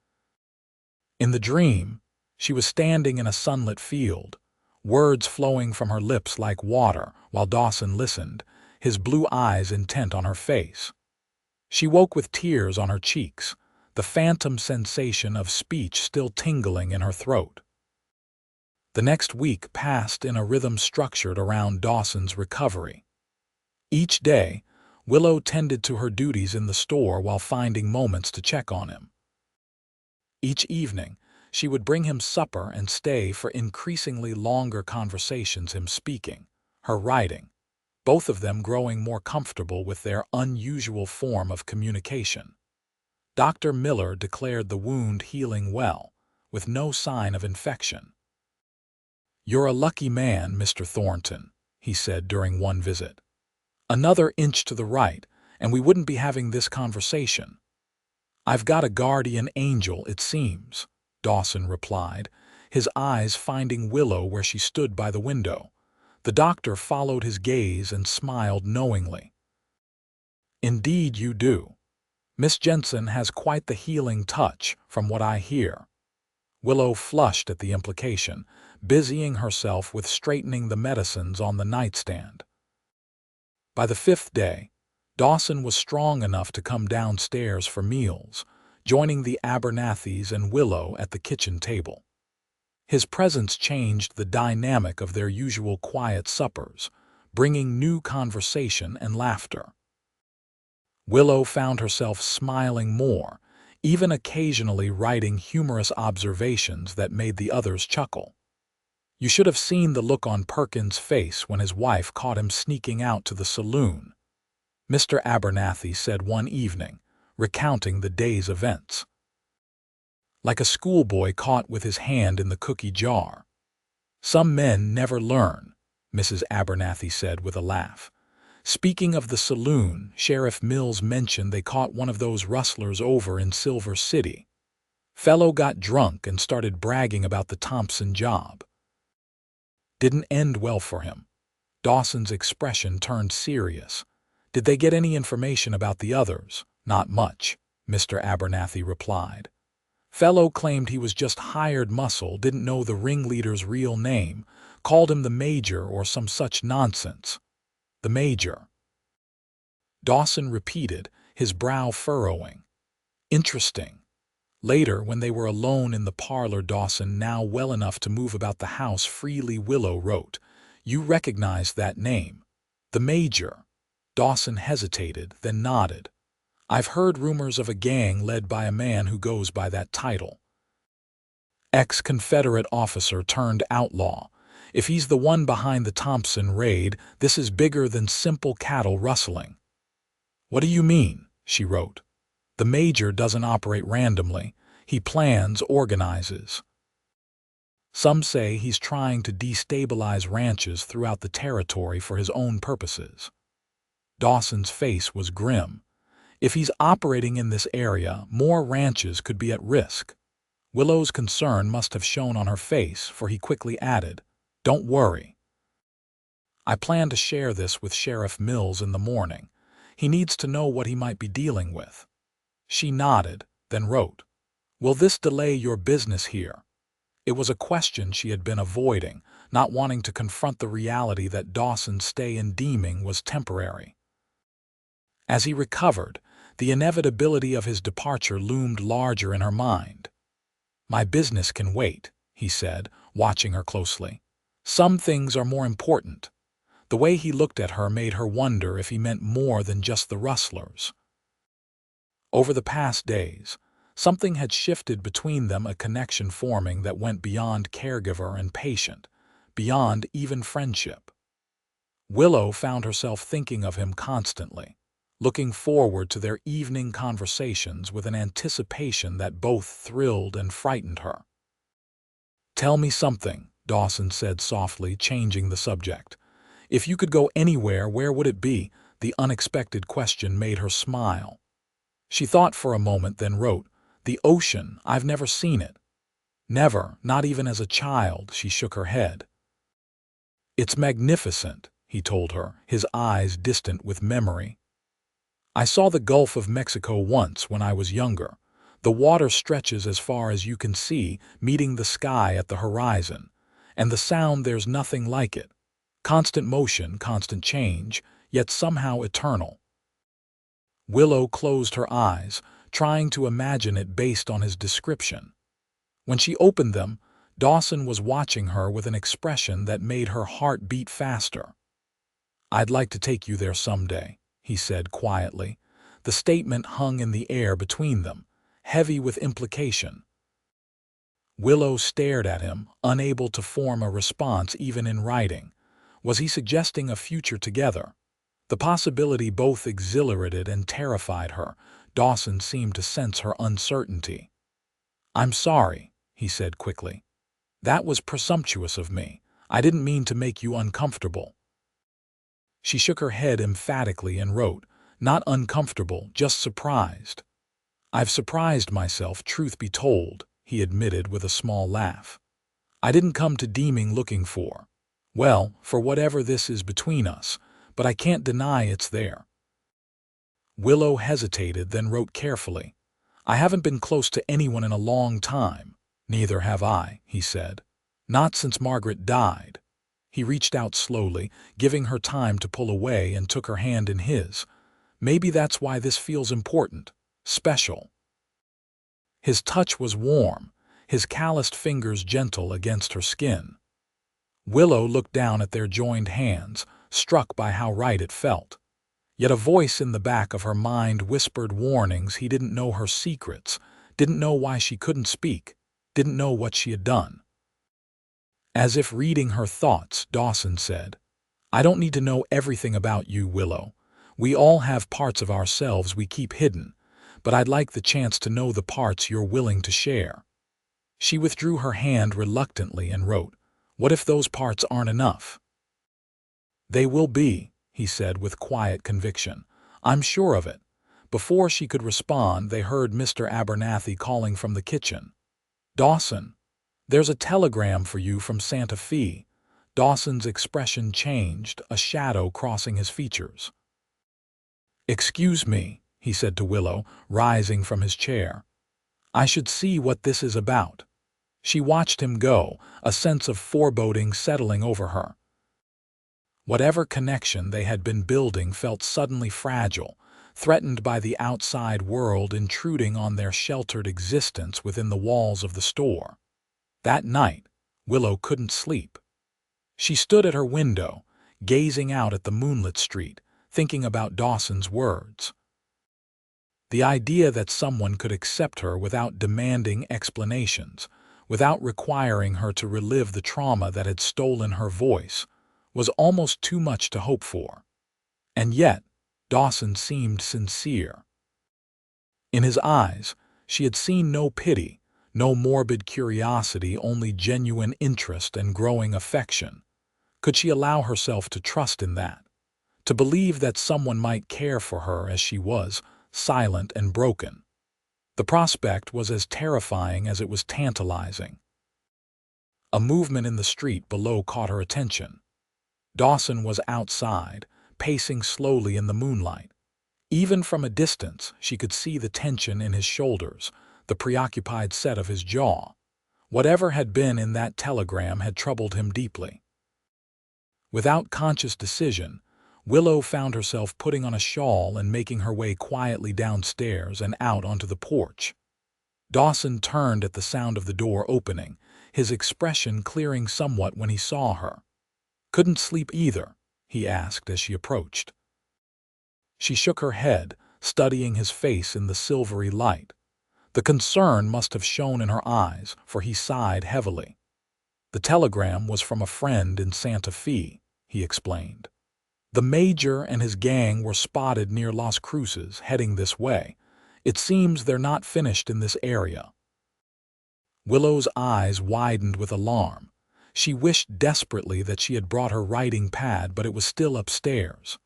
In the dream, she was standing in a sunlit field, words flowing from her lips like water, while Dawson listened, his blue eyes intent on her face. She woke with tears on her cheeks, the phantom sensation of speech still tingling in her throat. The next week passed in a rhythm structured around Dawson's recovery. Each day, Willow tended to her duties in the store while finding moments to check on him. Each evening, she would bring him supper and stay for increasingly longer conversations, him speaking, her writing, both of them growing more comfortable with their unusual form of communication. Dr. Miller declared the wound healing well, with no sign of infection. "You're a lucky man, Mr. Thornton," he said during one visit. "Another inch to the right, and we wouldn't be having this conversation." "I've got a guardian angel, it seems," Dawson replied, his eyes finding Willow where she stood by the window. The doctor followed his gaze and smiled knowingly. "Indeed you do. Miss Jensen has quite the healing touch, from what I hear." Willow flushed at the implication, busying herself with straightening the medicines on the nightstand. By the 5th day, Dawson was strong enough to come downstairs for meals, joining the Abernathys and Willow at the kitchen table. His presence changed the dynamic of their usual quiet suppers, bringing new conversation and laughter. Willow found herself smiling more, even occasionally writing humorous observations that made the others chuckle. You should have seen the look on Perkins' face when his wife caught him sneaking out to the saloon, Mr. Abernathy said one evening, recounting the day's events. "Like a schoolboy caught with his hand in the cookie jar." "Some men never learn," Mrs. Abernathy said with a laugh. "Speaking of the saloon, Sheriff Mills mentioned they caught one of those rustlers over in Silver City. Fellow got drunk and started bragging about the Thompson job. Didn't end well for him." Dawson's expression turned serious. "Did they get any information about the others?" "Not much," Mr. Abernathy replied. "Fellow claimed he was just hired muscle, didn't know the ringleader's real name, called him the Major or some such nonsense." "The Major." Dawson repeated, his brow furrowing. Interesting. Later, when they were alone in the parlor, Dawson, now well enough to move about the house freely, Willow wrote, "You recognize that name." "The Major." Dawson hesitated, then nodded. "I've heard rumors of a gang led by a man who goes by that title. Ex-Confederate officer turned outlaw. If he's the one behind the Thompson raid, this is bigger than simple cattle rustling." "What do you mean?" she wrote. "The Major doesn't operate randomly. He plans, organizes. Some say he's trying to destabilize ranches throughout the territory for his own purposes." Dawson's face was grim. If he's operating in this area, more ranches could be at risk. Willow's concern must have shown on her face, for he quickly added, "Don't worry. I plan to share this with Sheriff Mills in the morning. He needs to know what he might be dealing with." She nodded, then wrote, "Will this delay your business here?" It was a question she had been avoiding, not wanting to confront the reality that Dawson's stay in Deming was temporary. As he recovered, the inevitability of his departure loomed larger in her mind. "My business can wait," he said, watching her closely. "Some things are more important." The way he looked at her made her wonder if he meant more than just the rustlers. Over the past days, something had shifted between them, a connection forming that went beyond caregiver and patient, beyond even friendship. Willow found herself thinking of him constantly, looking forward to their evening conversations with an anticipation that both thrilled and frightened her. "Tell me something," Dawson said softly, changing the subject. "If you could go anywhere, where would it be?" The unexpected question made her smile. She thought for a moment, then wrote, "The ocean. I've never seen it." "Never, not even as a child," she shook her head. "It's magnificent," he told her, his eyes distant with memory. "I saw the Gulf of Mexico once when I was younger. The water stretches as far as you can see, meeting the sky at the horizon. And the sound, there's nothing like it. Constant motion, constant change, yet somehow eternal." Willow closed her eyes, trying to imagine it based on his description. When she opened them, Dawson was watching her with an expression that made her heart beat faster. "I'd like to take you there someday," he said quietly. The statement hung in the air between them, heavy with implication. Willow stared at him, unable to form a response even in writing. Was he suggesting a future together? The possibility both exhilarated and terrified her. Dawson seemed to sense her uncertainty. "I'm sorry," he said quickly. "That was presumptuous of me. I didn't mean to make you uncomfortable." She shook her head emphatically and wrote, "Not uncomfortable, just surprised." "I've surprised myself, truth be told," he admitted with a small laugh. "I didn't come to Deming looking for, well, for whatever this is between us, but I can't deny it's there." Willow hesitated, then wrote carefully, "I haven't been close to anyone in a long time." "Neither have I," he said. "Not since Margaret died." He reached out slowly, giving her time to pull away, and took her hand in his. "Maybe that's why this feels important, special." His touch was warm, his calloused fingers gentle against her skin. Willow looked down at their joined hands, struck by how right it felt. Yet a voice in the back of her mind whispered warnings. He didn't know her secrets, didn't know why she couldn't speak, didn't know what she had done. As if reading her thoughts, Dawson said, "I don't need to know everything about you, Willow. We all have parts of ourselves we keep hidden, but I'd like the chance to know the parts you're willing to share." She withdrew her hand reluctantly and wrote, "What if those parts aren't enough?" "They will be," he said with quiet conviction. "I'm sure of it." Before she could respond, they heard Mr. Abernathy calling from the kitchen. "Dawson, there's a telegram for you from Santa Fe." Dawson's expression changed, a shadow crossing his features. "Excuse me," he said to Willow, rising from his chair. "I should see what this is about." She watched him go, a sense of foreboding settling over her. Whatever connection they had been building felt suddenly fragile, threatened by the outside world intruding on their sheltered existence within the walls of the store. That night, Willow couldn't sleep. She stood at her window, gazing out at the moonlit street, thinking about Dawson's words. The idea that someone could accept her without demanding explanations, without requiring her to relive the trauma that had stolen her voice, was almost too much to hope for. And yet, Dawson seemed sincere. In his eyes, she had seen no pity, no morbid curiosity, only genuine interest and growing affection. Could she allow herself to trust in that? To believe that someone might care for her as she was, silent and broken? The prospect was as terrifying as it was tantalizing. A movement in the street below caught her attention. Dawson was outside, pacing slowly in the moonlight. Even from a distance, she could see the tension in his shoulders, the preoccupied set of his jaw. Whatever had been in that telegram had troubled him deeply. Without conscious decision, Willow found herself putting on a shawl and making her way quietly downstairs and out onto the porch. Dawson turned at the sound of the door opening, his expression clearing somewhat when he saw her. "Couldn't sleep either?" he asked as she approached. She shook her head, studying his face in the silvery light. The concern must have shown in her eyes, for he sighed heavily. "The telegram was from a friend in Santa Fe," he explained. "The Major and his gang were spotted near Las Cruces, heading this way. It seems they're not finished in this area." Willow's eyes widened with alarm. She wished desperately that she had brought her writing pad, but it was still upstairs.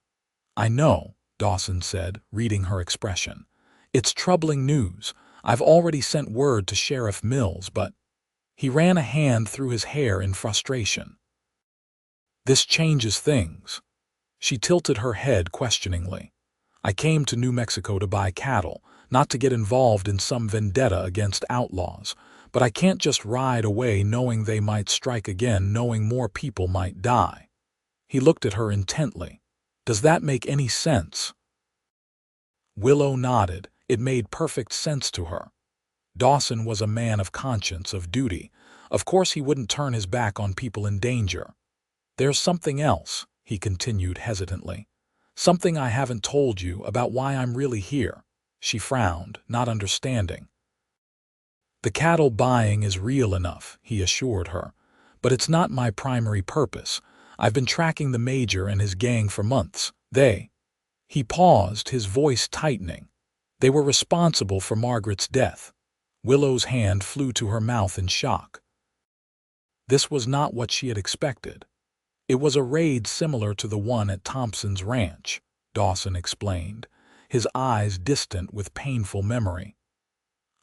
"I know," Dawson said, reading her expression. "It's troubling news. I've already sent word to Sheriff Mills, but—" He ran a hand through his hair in frustration. "This changes things." She tilted her head questioningly. "I came to New Mexico to buy cattle, not to get involved in some vendetta against outlaws, but I can't just ride away knowing they might strike again, knowing more people might die." He looked at her intently. "Does that make any sense?" Willow nodded. It made perfect sense to her. Dawson was a man of conscience, of duty. Of course he wouldn't turn his back on people in danger. "There's something else," he continued hesitantly. "Something I haven't told you about why I'm really here." She frowned, not understanding. "The cattle buying is real enough," he assured her, "but it's not my primary purpose. I've been tracking the Major and his gang for months. He paused, his voice tightening. "They were responsible for Margaret's death." Willow's hand flew to her mouth in shock. This was not what she had expected. "It was a raid similar to the one at Thompson's ranch," Dawson explained, his eyes distant with painful memory.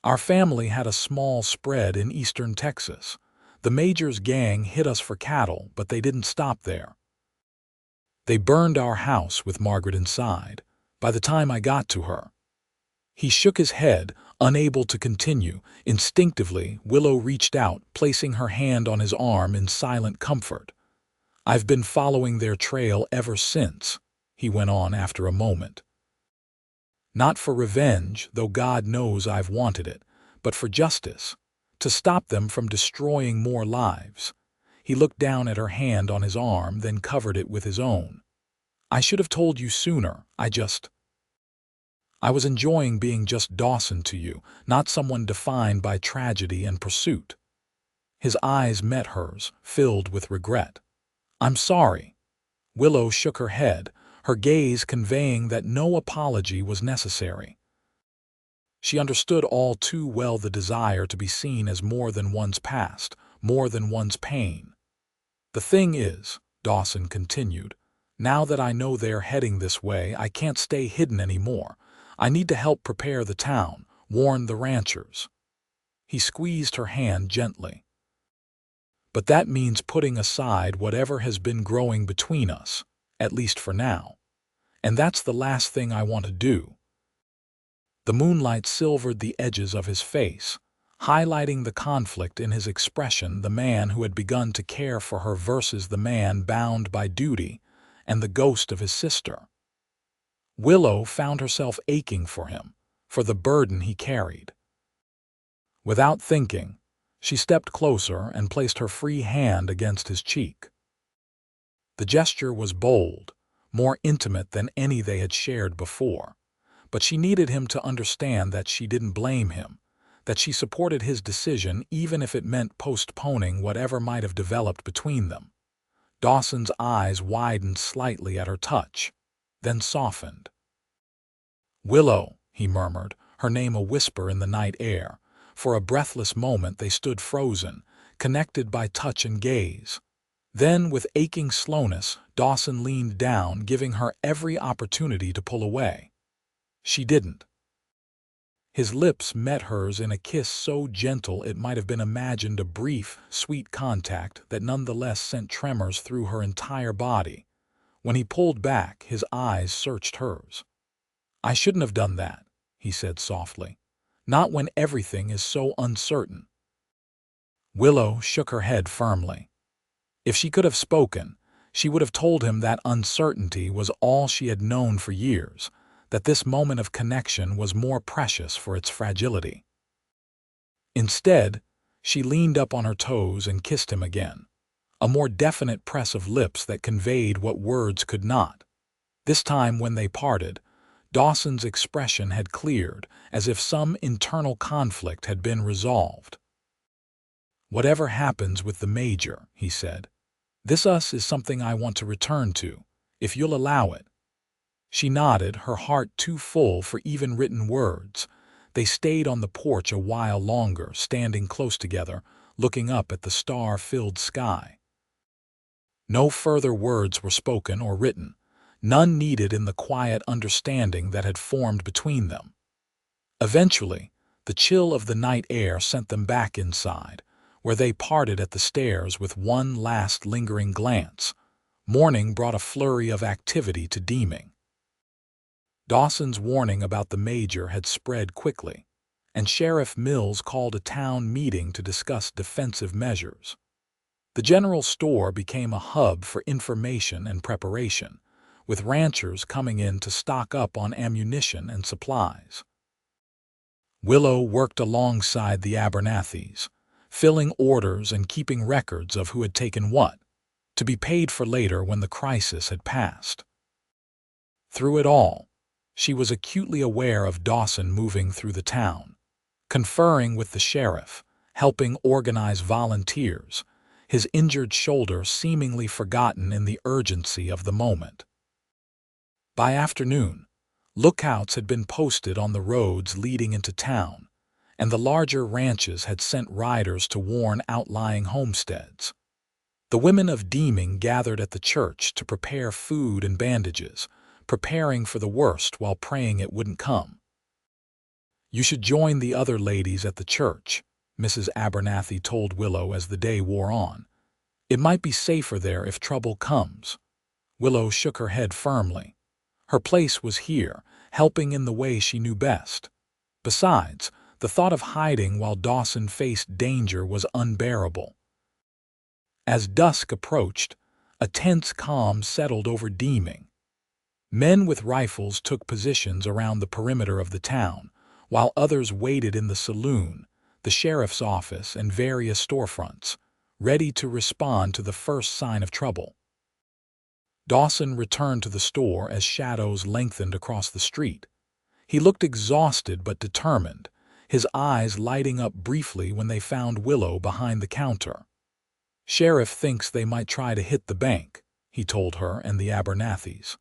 "Our family had a small spread in eastern Texas. The Major's gang hit us for cattle, but they didn't stop there. They burned our house with Margaret inside, by the time I got to her." He shook his head, unable to continue. Instinctively, Willow reached out, placing her hand on his arm in silent comfort. "I've been following their trail ever since," he went on after a moment. "Not for revenge, though God knows I've wanted it, but for justice, to stop them from destroying more lives." He looked down at her hand on his arm, then covered it with his own. "I should have told you sooner. I was enjoying being just Dawson to you, not someone defined by tragedy and pursuit." His eyes met hers, filled with regret. "I'm sorry." Willow shook her head, her gaze conveying that no apology was necessary. She understood all too well the desire to be seen as more than one's past, more than one's pain. "The thing is," Dawson continued, "now that I know they're heading this way, I can't stay hidden anymore. I need to help prepare the town, warn the ranchers." He squeezed her hand gently. "But that means putting aside whatever has been growing between us, at least for now. And that's the last thing I want to do." The moonlight silvered the edges of his face, highlighting the conflict in his expression, the man who had begun to care for her versus the man bound by duty, and the ghost of his sister. Willow found herself aching for him, for the burden he carried. Without thinking, she stepped closer and placed her free hand against his cheek. The gesture was bold, more intimate than any they had shared before, but she needed him to understand that she didn't blame him, that she supported his decision even if it meant postponing whatever might have developed between them. Dawson's eyes widened slightly at her touch, then softened. "Willow," he murmured, her name a whisper in the night air. For a breathless moment they stood frozen, connected by touch and gaze. Then, with aching slowness, Dawson leaned down, giving her every opportunity to pull away. She didn't. His lips met hers in a kiss so gentle it might have been imagined a brief, sweet contact that nonetheless sent tremors through her entire body. When he pulled back, his eyes searched hers. "I shouldn't have done that," he said softly. "Not when everything is so uncertain." Willow shook her head firmly. If she could have spoken, she would have told him that uncertainty was all she had known for years, that this moment of connection was more precious for its fragility. Instead, she leaned up on her toes and kissed him again, a more definite press of lips that conveyed what words could not. This time when they parted, Dawson's expression had cleared, as if some internal conflict had been resolved. "Whatever happens with the Major," he said, "this us is something I want to return to, if you'll allow it." She nodded, her heart too full for even written words. They stayed on the porch a while longer, standing close together, looking up at the star-filled sky. No further words were spoken or written, none needed in the quiet understanding that had formed between them. Eventually, the chill of the night air sent them back inside, where they parted at the stairs with one last lingering glance. Morning brought a flurry of activity to Deming. Dawson's warning about the Major had spread quickly, and Sheriff Mills called a town meeting to discuss defensive measures. The general store became a hub for information and preparation, with ranchers coming in to stock up on ammunition and supplies. Willow worked alongside the Abernathys, filling orders and keeping records of who had taken what, to be paid for later when the crisis had passed. Through it all, she was acutely aware of Dawson moving through the town, conferring with the sheriff, helping organize volunteers, his injured shoulder seemingly forgotten in the urgency of the moment. By afternoon, lookouts had been posted on the roads leading into town, and the larger ranches had sent riders to warn outlying homesteads. The women of Deming gathered at the church to prepare food and bandages, preparing for the worst while praying it wouldn't come. "You should join the other ladies at the church," Mrs. Abernathy told Willow as the day wore on. "It might be safer there if trouble comes." Willow shook her head firmly. Her place was here, helping in the way she knew best. Besides, the thought of hiding while Dawson faced danger was unbearable. As dusk approached, a tense calm settled over Deming. Men with rifles took positions around the perimeter of the town, while others waited in the saloon, the sheriff's office, and various storefronts, ready to respond to the first sign of trouble. Dawson returned to the store as shadows lengthened across the street. He looked exhausted but determined, his eyes lighting up briefly when they found Willow behind the counter. "Sheriff thinks they might try to hit the bank," he told her and the Abernathys.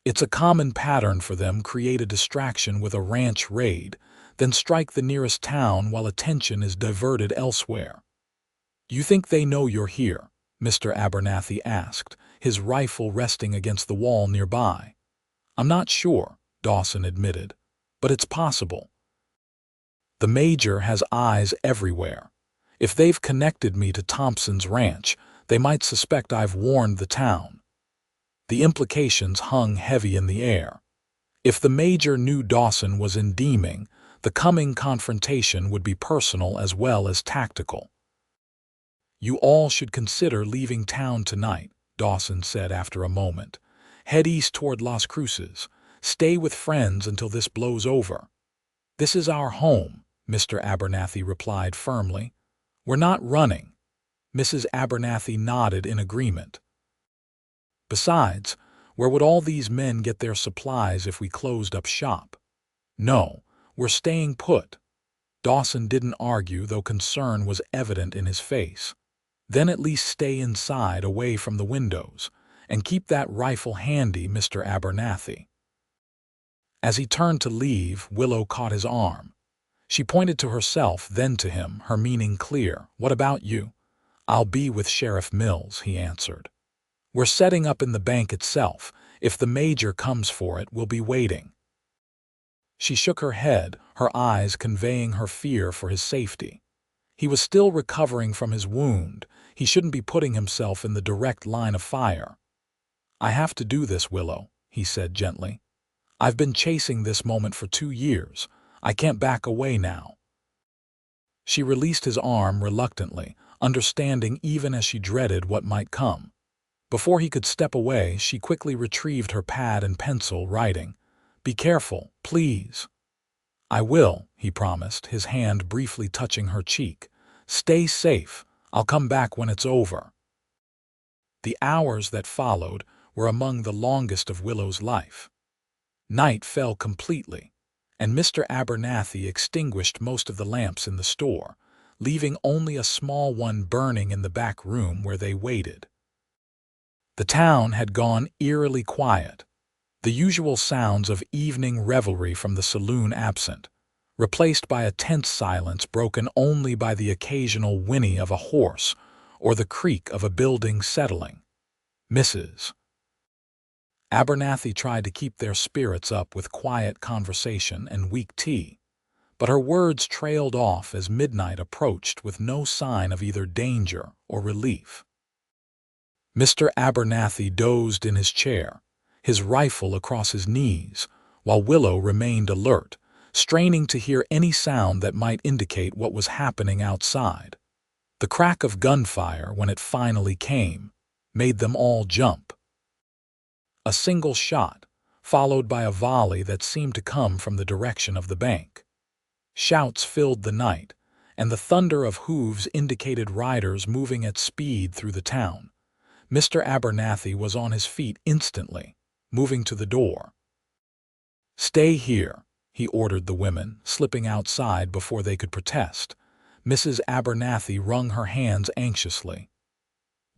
"It's a common pattern for them: create a distraction with a ranch raid, then strike the nearest town while attention is diverted elsewhere." "You think they know you're here?" Mr. Abernathy asked, his rifle resting against the wall nearby. "I'm not sure," Dawson admitted, "but it's possible. The Major has eyes everywhere. If they've connected me to Thompson's ranch, they might suspect I've warned the town." The implications hung heavy in the air. If the Major knew Dawson was in Deming, the coming confrontation would be personal as well as tactical. "You all should consider leaving town tonight," Dawson said after a moment. "Head east toward Las Cruces. Stay with friends until this blows over." "This is our home," Mr. Abernathy replied firmly. "We're not running." Mrs. Abernathy nodded in agreement. "Besides, where would all these men get their supplies if we closed up shop?" "No, we're staying put." Dawson didn't argue, though concern was evident in his face. "Then at least stay inside, away from the windows, and keep that rifle handy, Mr. Abernathy." As he turned to leave, Willow caught his arm. She pointed to herself, then to him, her meaning clear. "What about you?" "I'll be with Sheriff Mills," he answered. "We're setting up in the bank itself. If the major comes for it, we'll be waiting." She shook her head, her eyes conveying her fear for his safety. He was still recovering from his wound. He shouldn't be putting himself in the direct line of fire. "I have to do this, Willow," he said gently. "I've been chasing this moment for 2 years. I can't back away now." She released his arm reluctantly, understanding even as she dreaded what might come. Before he could step away, she quickly retrieved her pad and pencil, writing, "Be careful, please." "I will," he promised, his hand briefly touching her cheek. "Stay safe. I'll come back when it's over." The hours that followed were among the longest of Willow's life. Night fell completely, and Mr. Abernathy extinguished most of the lamps in the store, leaving only a small one burning in the back room where they waited. The town had gone eerily quiet, the usual sounds of evening revelry from the saloon absent, replaced by a tense silence broken only by the occasional whinny of a horse or the creak of a building settling. Mrs. Abernathy tried to keep their spirits up with quiet conversation and weak tea, but her words trailed off as midnight approached with no sign of either danger or relief. Mr. Abernathy dozed in his chair, his rifle across his knees, while Willow remained alert, straining to hear any sound that might indicate what was happening outside. The crack of gunfire, when it finally came, made them all jump. A single shot, followed by a volley that seemed to come from the direction of the bank. Shouts filled the night, and the thunder of hooves indicated riders moving at speed through the town. Mr. Abernathy was on his feet instantly, moving to the door. "Stay here," he ordered the women, slipping outside before they could protest. Mrs. Abernathy wrung her hands anxiously.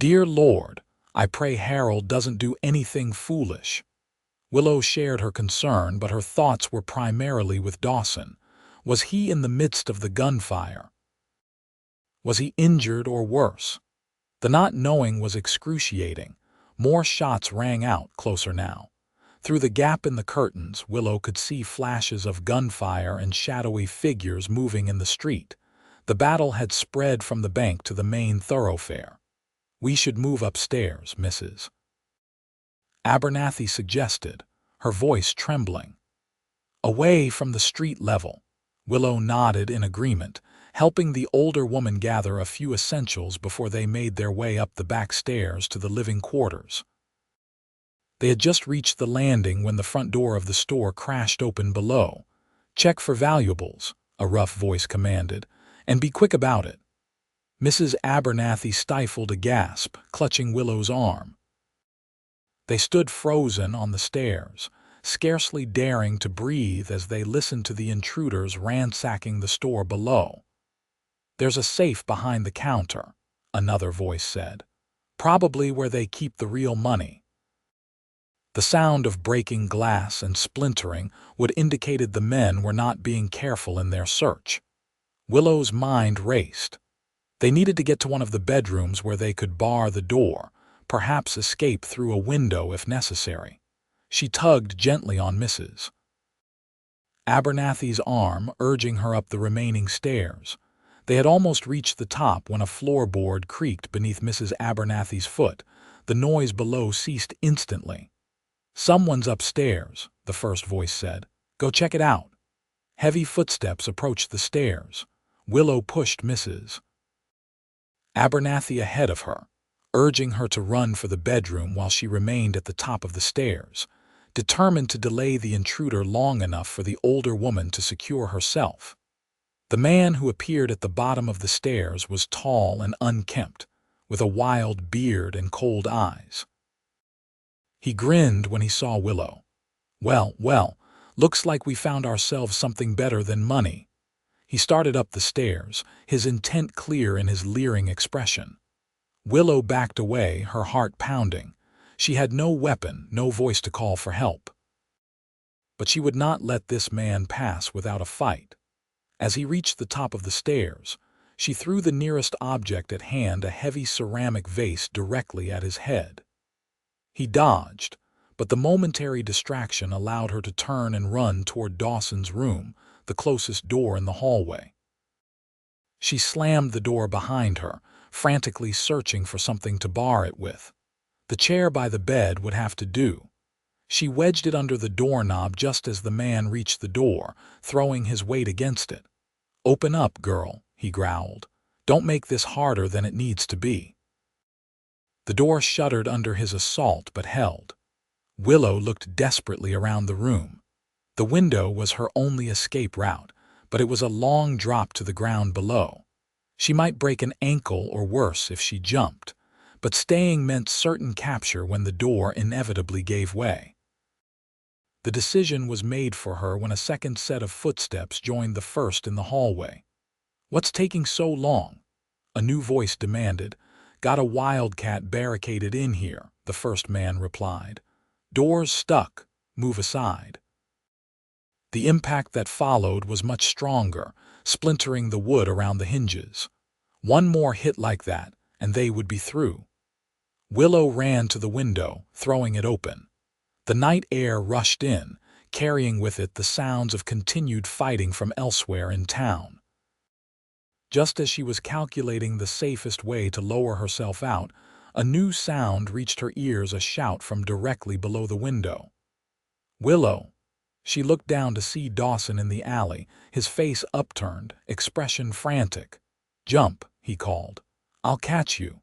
"Dear Lord, I pray Harold doesn't do anything foolish." Willow shared her concern, but her thoughts were primarily with Dawson. Was he in the midst of the gunfire? Was he injured or worse? The not knowing was excruciating. More shots rang out closer now. Through the gap in the curtains, Willow could see flashes of gunfire and shadowy figures moving in the street. The battle had spread from the bank to the main thoroughfare. "We should move upstairs, Mrs. Abernathy suggested, her voice trembling. "Away from the street level." Willow nodded in agreement, helping the older woman gather a few essentials before they made their way up the back stairs to the living quarters. They had just reached the landing when the front door of the store crashed open below. "Check for valuables," a rough voice commanded, "and be quick about it." Mrs. Abernathy stifled a gasp, clutching Willow's arm. They stood frozen on the stairs, scarcely daring to breathe as they listened to the intruders ransacking the store below. "There's a safe behind the counter," another voice said. "Probably where they keep the real money." The sound of breaking glass and splintering would indicated the men were not being careful in their search. Willow's mind raced. They needed to get to one of the bedrooms where they could bar the door, perhaps escape through a window if necessary. She tugged gently on Mrs. Abernathy's arm, urging her up the remaining stairs. They had almost reached the top when a floorboard creaked beneath Mrs. Abernathy's foot. The noise below ceased instantly. "Someone's upstairs," the first voice said. "Go check it out." Heavy footsteps approached the stairs. Willow pushed Mrs. Abernathy ahead of her, urging her to run for the bedroom while she remained at the top of the stairs, determined to delay the intruder long enough for the older woman to secure herself. The man who appeared at the bottom of the stairs was tall and unkempt, with a wild beard and cold eyes. He grinned when he saw Willow. Well, looks like we found ourselves something better than money." He started up the stairs, his intent clear in his leering expression. Willow backed away, her heart pounding. She had no weapon, no voice to call for help. But she would not let this man pass without a fight. As he reached the top of the stairs, she threw the nearest object at hand, a heavy ceramic vase, directly at his head. He dodged, but the momentary distraction allowed her to turn and run toward Dawson's room, the closest door in the hallway. She slammed the door behind her, frantically searching for something to bar it with. The chair by the bed would have to do. She wedged it under the doorknob just as the man reached the door, throwing his weight against it. "Open up, girl," he growled. "Don't make this harder than it needs to be." The door shuddered under his assault but held. Willow looked desperately around the room. The window was her only escape route, but it was a long drop to the ground below. She might break an ankle or worse if she jumped, but staying meant certain capture when the door inevitably gave way. The decision was made for her when a second set of footsteps joined the first in the hallway. "What's taking so long?" a new voice demanded. "Got a wildcat barricaded in here," the first man replied. "Door's stuck. Move aside." The impact that followed was much stronger, splintering the wood around the hinges. One more hit like that, and they would be through. Willow ran to the window, throwing it open. The night air rushed in, carrying with it the sounds of continued fighting from elsewhere in town. Just as she was calculating the safest way to lower herself out, a new sound reached her ears, a shout from directly below the window. "Willow!" She looked down to see Dawson in the alley, his face upturned, expression frantic. "Jump," he called. "I'll catch you."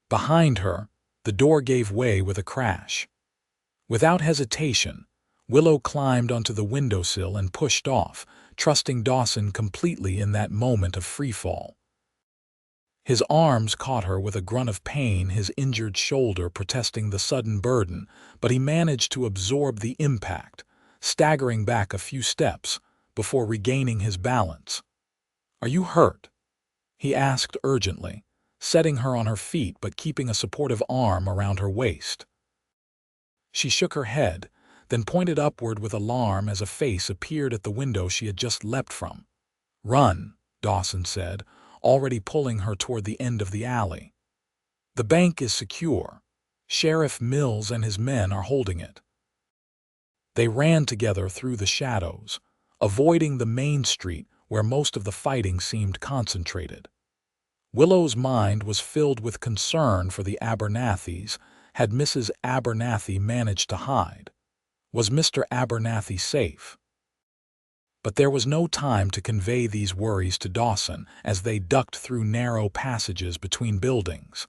Behind her, the door gave way with a crash. Without hesitation, Willow climbed onto the windowsill and pushed off, trusting Dawson completely in that moment of freefall. His arms caught her with a grunt of pain, his injured shoulder protesting the sudden burden, but he managed to absorb the impact, staggering back a few steps before regaining his balance. "Are you hurt?" he asked urgently, setting her on her feet but keeping a supportive arm around her waist. She shook her head, then pointed upward with alarm as a face appeared at the window she had just leapt from. "Run," Dawson said, already pulling her toward the end of the alley. "The bank is secure. Sheriff Mills and his men are holding it." They ran together through the shadows, avoiding the main street where most of the fighting seemed concentrated. Willow's mind was filled with concern for the Abernathys. Had Mrs. Abernathy managed to hide? Was Mr. Abernathy safe? But there was no time to convey these worries to Dawson as they ducked through narrow passages between buildings.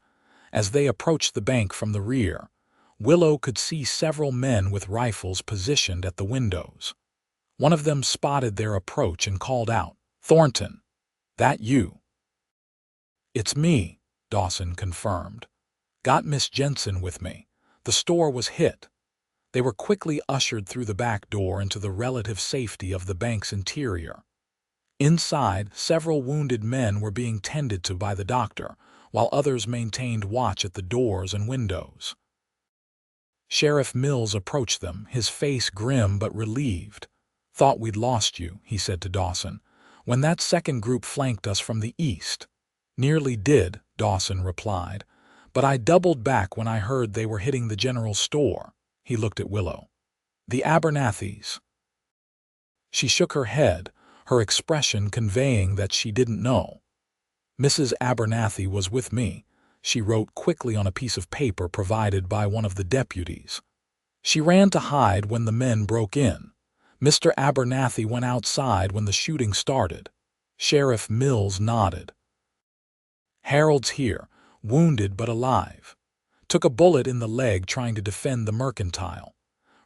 As they approached the bank from the rear, Willow could see several men with rifles positioned at the windows. One of them spotted their approach and called out, "Thornton, that you?" "It's me," Dawson confirmed. "Got Miss Jensen with me. The store was hit." They were quickly ushered through the back door into the relative safety of the bank's interior. Inside, several wounded men were being tended to by the doctor, while others maintained watch at the doors and windows. Sheriff Mills approached them, his face grim but relieved. "Thought we'd lost you," he said to Dawson, "when that second group flanked us from the east." "Nearly did," Dawson replied, "but I doubled back when I heard they were hitting the general store." He looked at Willow. "The Abernathys?" She shook her head, her expression conveying that she didn't know. "Mrs. Abernathy was with me," she wrote quickly on a piece of paper provided by one of the deputies. "She ran to hide when the men broke in. Mr. Abernathy went outside when the shooting started." Sheriff Mills nodded. "Harold's here. wounded but alive. Took a bullet in the leg trying to defend the mercantile.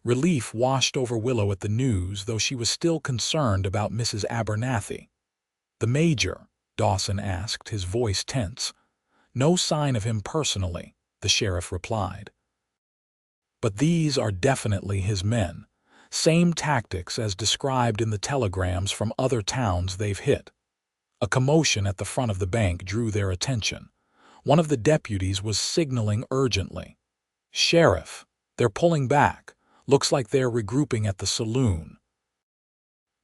Relief washed over Willow at the news, though she was still concerned about Mrs. Abernathy. "The Major?" Dawson asked, his voice tense. "No sign of him personally," the sheriff replied. "But these are definitely his men. Same tactics as described in the telegrams from other towns they've hit." A commotion at the front of the bank drew their attention. One of the deputies was signaling urgently. "Sheriff, they're pulling back. Looks like they're regrouping at the saloon."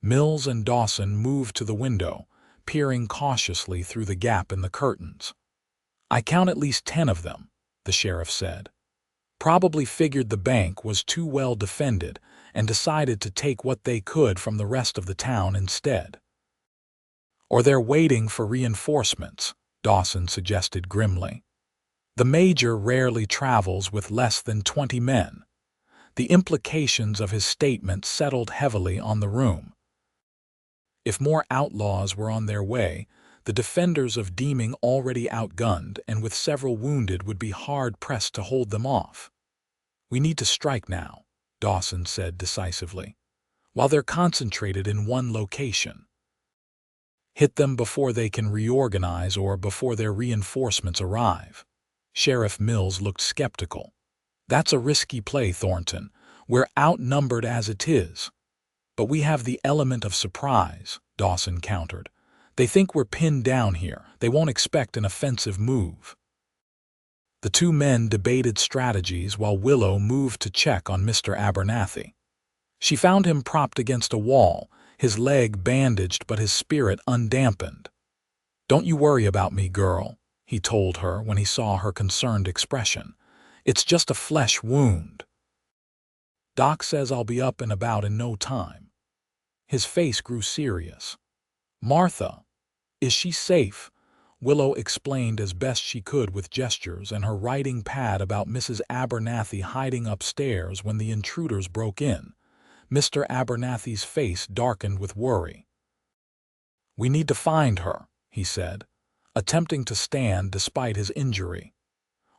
Mills and Dawson moved to the window, peering cautiously through the gap in the curtains. "I count at least 10 of them," the sheriff said. "Probably figured the bank was too well defended and decided to take what they could from the rest of the town instead." "Or they're waiting for reinforcements," Dawson suggested grimly. "The Major rarely travels with less than 20 men." The implications of his statement settled heavily on the room. If more outlaws were on their way, the defenders of Deming, already outgunned and with several wounded, would be hard-pressed to hold them off. "We need to strike now," Dawson said decisively, "while they're concentrated in one location. Hit them before they can reorganize or before their reinforcements arrive." Sheriff Mills looked skeptical. "That's a risky play, Thornton. We're outnumbered as it is." "But we have the element of surprise," Dawson countered. "They think we're pinned down here. They won't expect an offensive move." The two men debated strategies while Willow moved to check on Mr. Abernathy. She found him propped against a wall, his leg bandaged but his spirit undampened. "Don't you worry about me, girl," he told her when he saw her concerned expression. "It's just a flesh wound. Doc says I'll be up and about in no time." His face grew serious. "Martha, is she safe?" Willow explained as best she could with gestures and her writing pad about Mrs. Abernathy hiding upstairs when the intruders broke in. Mr. Abernathy's face darkened with worry. "We need to find her," he said, attempting to stand despite his injury.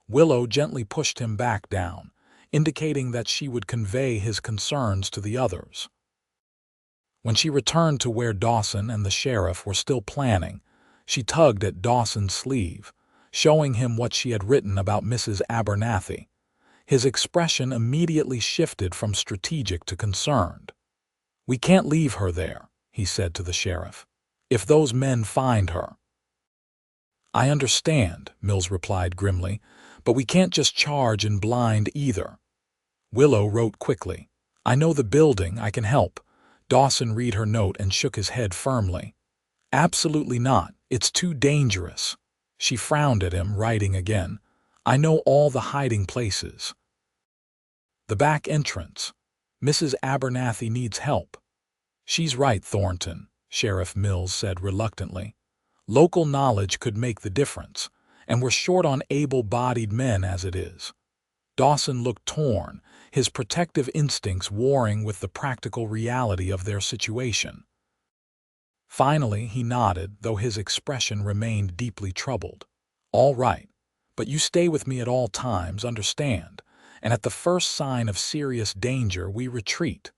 Willow gently pushed him back down, indicating that she would convey his concerns to the others. When she returned to where Dawson and the sheriff were still planning, she tugged at Dawson's sleeve, showing him what she had written about Mrs. Abernathy. His expression immediately shifted from strategic to concerned. "We can't leave her there," he said to the sheriff. "If those men find her—" "I understand," Mills replied grimly, "but we can't just charge in blind either." Willow wrote quickly, "I know the building, I can help." Dawson read her note and shook his head firmly. "Absolutely not. It's too dangerous." She frowned at him, writing again, "I know all the hiding places." "The back entrance. Mrs. Abernathy needs help." "She's right, Thornton," Sheriff Mills said reluctantly. "Local knowledge could make the difference, and we're short on able-bodied men as it is." Dawson looked torn, his protective instincts warring with the practical reality of their situation. Finally, he nodded, though his expression remained deeply troubled. "All right, but you stay with me at all times, understand? And at the first sign of serious danger, we retreat."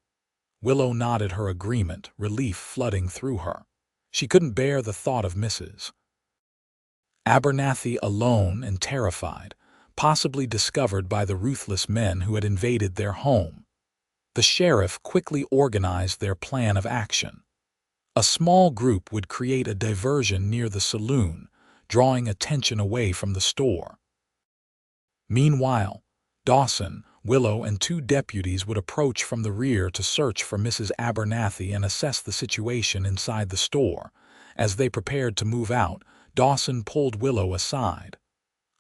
Willow nodded her agreement, relief flooding through her. She couldn't bear the thought of Mrs. Abernathy alone and terrified, possibly discovered by the ruthless men who had invaded their home. The sheriff quickly organized their plan of action. A small group would create a diversion near the saloon, drawing attention away from the store. Meanwhile, Dawson, Willow, and 2 deputies would approach from the rear to search for Mrs. Abernathy and assess the situation inside the store. As they prepared to move out, Dawson pulled Willow aside.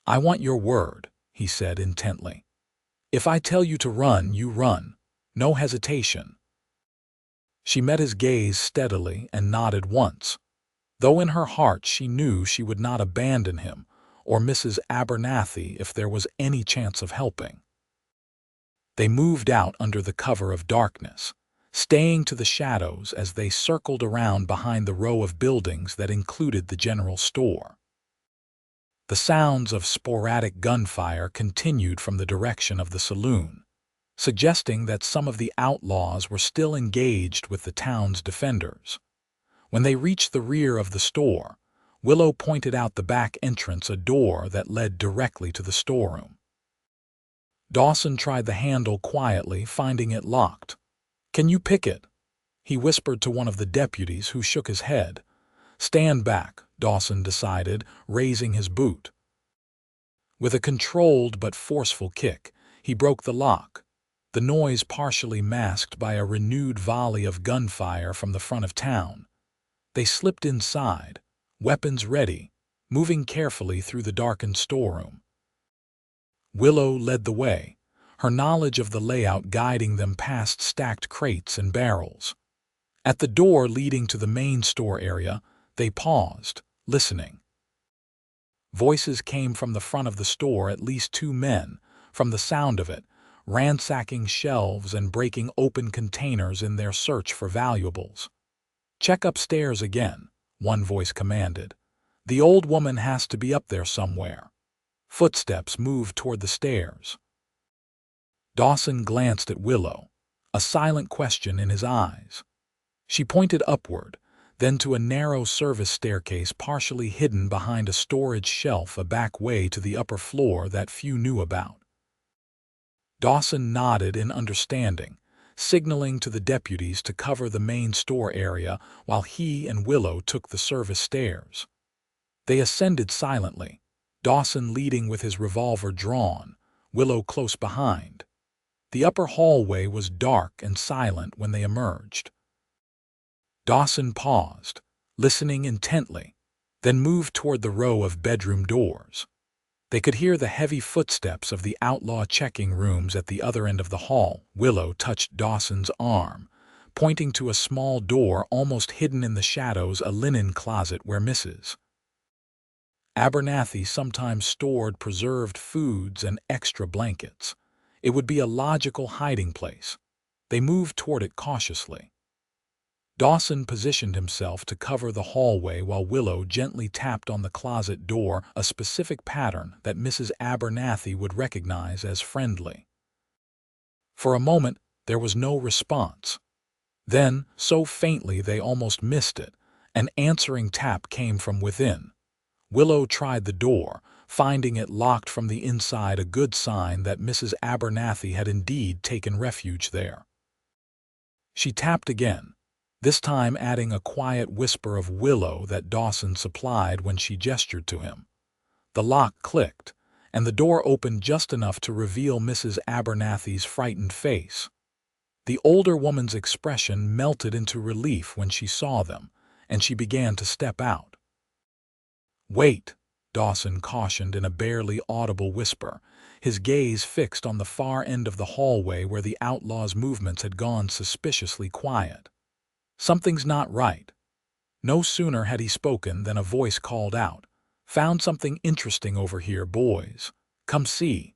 "I want your word," he said intently. "If I tell you to run, you run. No hesitation." She met his gaze steadily and nodded once, though in her heart she knew she would not abandon him or Mrs. Abernathy if there was any chance of helping. They moved out under the cover of darkness, staying to the shadows as they circled around behind the row of buildings that included the general store. The sounds of sporadic gunfire continued from the direction of the saloon, suggesting that some of the outlaws were still engaged with the town's defenders. When they reached the rear of the store, Willow pointed out the back entrance, a door that led directly to the storeroom. Dawson tried the handle quietly, finding it locked. "Can you pick it?" he whispered to one of the deputies, who shook his head. "Stand back," Dawson decided, raising his boot. With a controlled but forceful kick, he broke the lock, the noise partially masked by a renewed volley of gunfire from the front of town. They slipped inside, weapons ready, moving carefully through the darkened storeroom. Willow led the way, her knowledge of the layout guiding them past stacked crates and barrels. At the door leading to the main store area, they paused, listening. Voices came from the front of the store, at least 2 men, from the sound of it, ransacking shelves and breaking open containers in their search for valuables. "Check upstairs again," one voice commanded. "The old woman has to be up there somewhere." Footsteps moved toward the stairs. Dawson glanced at Willow, a silent question in his eyes. She pointed upward, then to a narrow service staircase partially hidden behind a storage shelf, a back way to the upper floor that few knew about. Dawson nodded in understanding, signaling to the deputies to cover the main store area while he and Willow took the service stairs. They ascended silently, Dawson leading with his revolver drawn, Willow close behind. The upper hallway was dark and silent when they emerged. Dawson paused, listening intently, then moved toward the row of bedroom doors. They could hear the heavy footsteps of the outlaw checking rooms at the other end of the hall. Willow touched Dawson's arm, pointing to a small door almost hidden in the shadows, a linen closet where Mrs. Abernathy sometimes stored preserved foods and extra blankets. It would be a logical hiding place. They moved toward it cautiously. Dawson positioned himself to cover the hallway while Willow gently tapped on the closet door, a specific pattern that Mrs. Abernathy would recognize as friendly. For a moment, there was no response. Then, so faintly they almost missed it, an answering tap came from within. Willow tried the door, finding it locked from the inside, a good sign that Mrs. Abernathy had indeed taken refuge there. She tapped again, this time adding a quiet whisper of Willow that Dawson supplied when she gestured to him. The lock clicked, and the door opened just enough to reveal Mrs. Abernathy's frightened face. The older woman's expression melted into relief when she saw them, and she began to step out. "Wait," Dawson cautioned in a barely audible whisper, his gaze fixed on the far end of the hallway where the outlaw's movements had gone suspiciously quiet. "Something's not right." No sooner had he spoken than a voice called out, "Found something interesting over here, boys. Come see."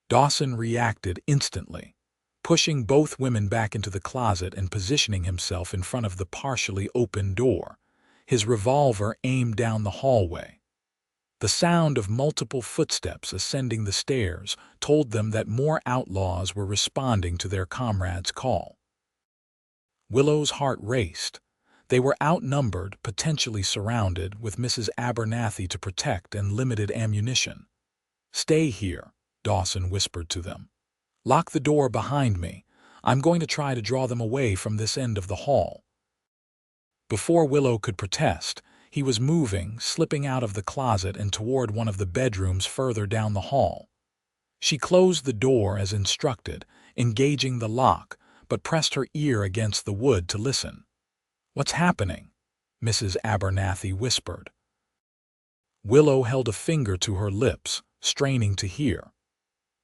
Dawson reacted instantly, pushing both women back into the closet and positioning himself in front of the partially open door, his revolver aimed down the hallway. The sound of multiple footsteps ascending the stairs told them that more outlaws were responding to their comrades' call. Willow's heart raced. They were outnumbered, potentially surrounded, with Mrs. Abernathy to protect and limited ammunition. "Stay here," Dawson whispered to them. "Lock the door behind me. I'm going to try to draw them away from this end of the hall." Before Willow could protest, he was moving, slipping out of the closet and toward one of the bedrooms further down the hall. She closed the door as instructed, engaging the lock, but pressed her ear against the wood to listen. "What's happening?" Mrs. Abernathy whispered. Willow held a finger to her lips, straining to hear.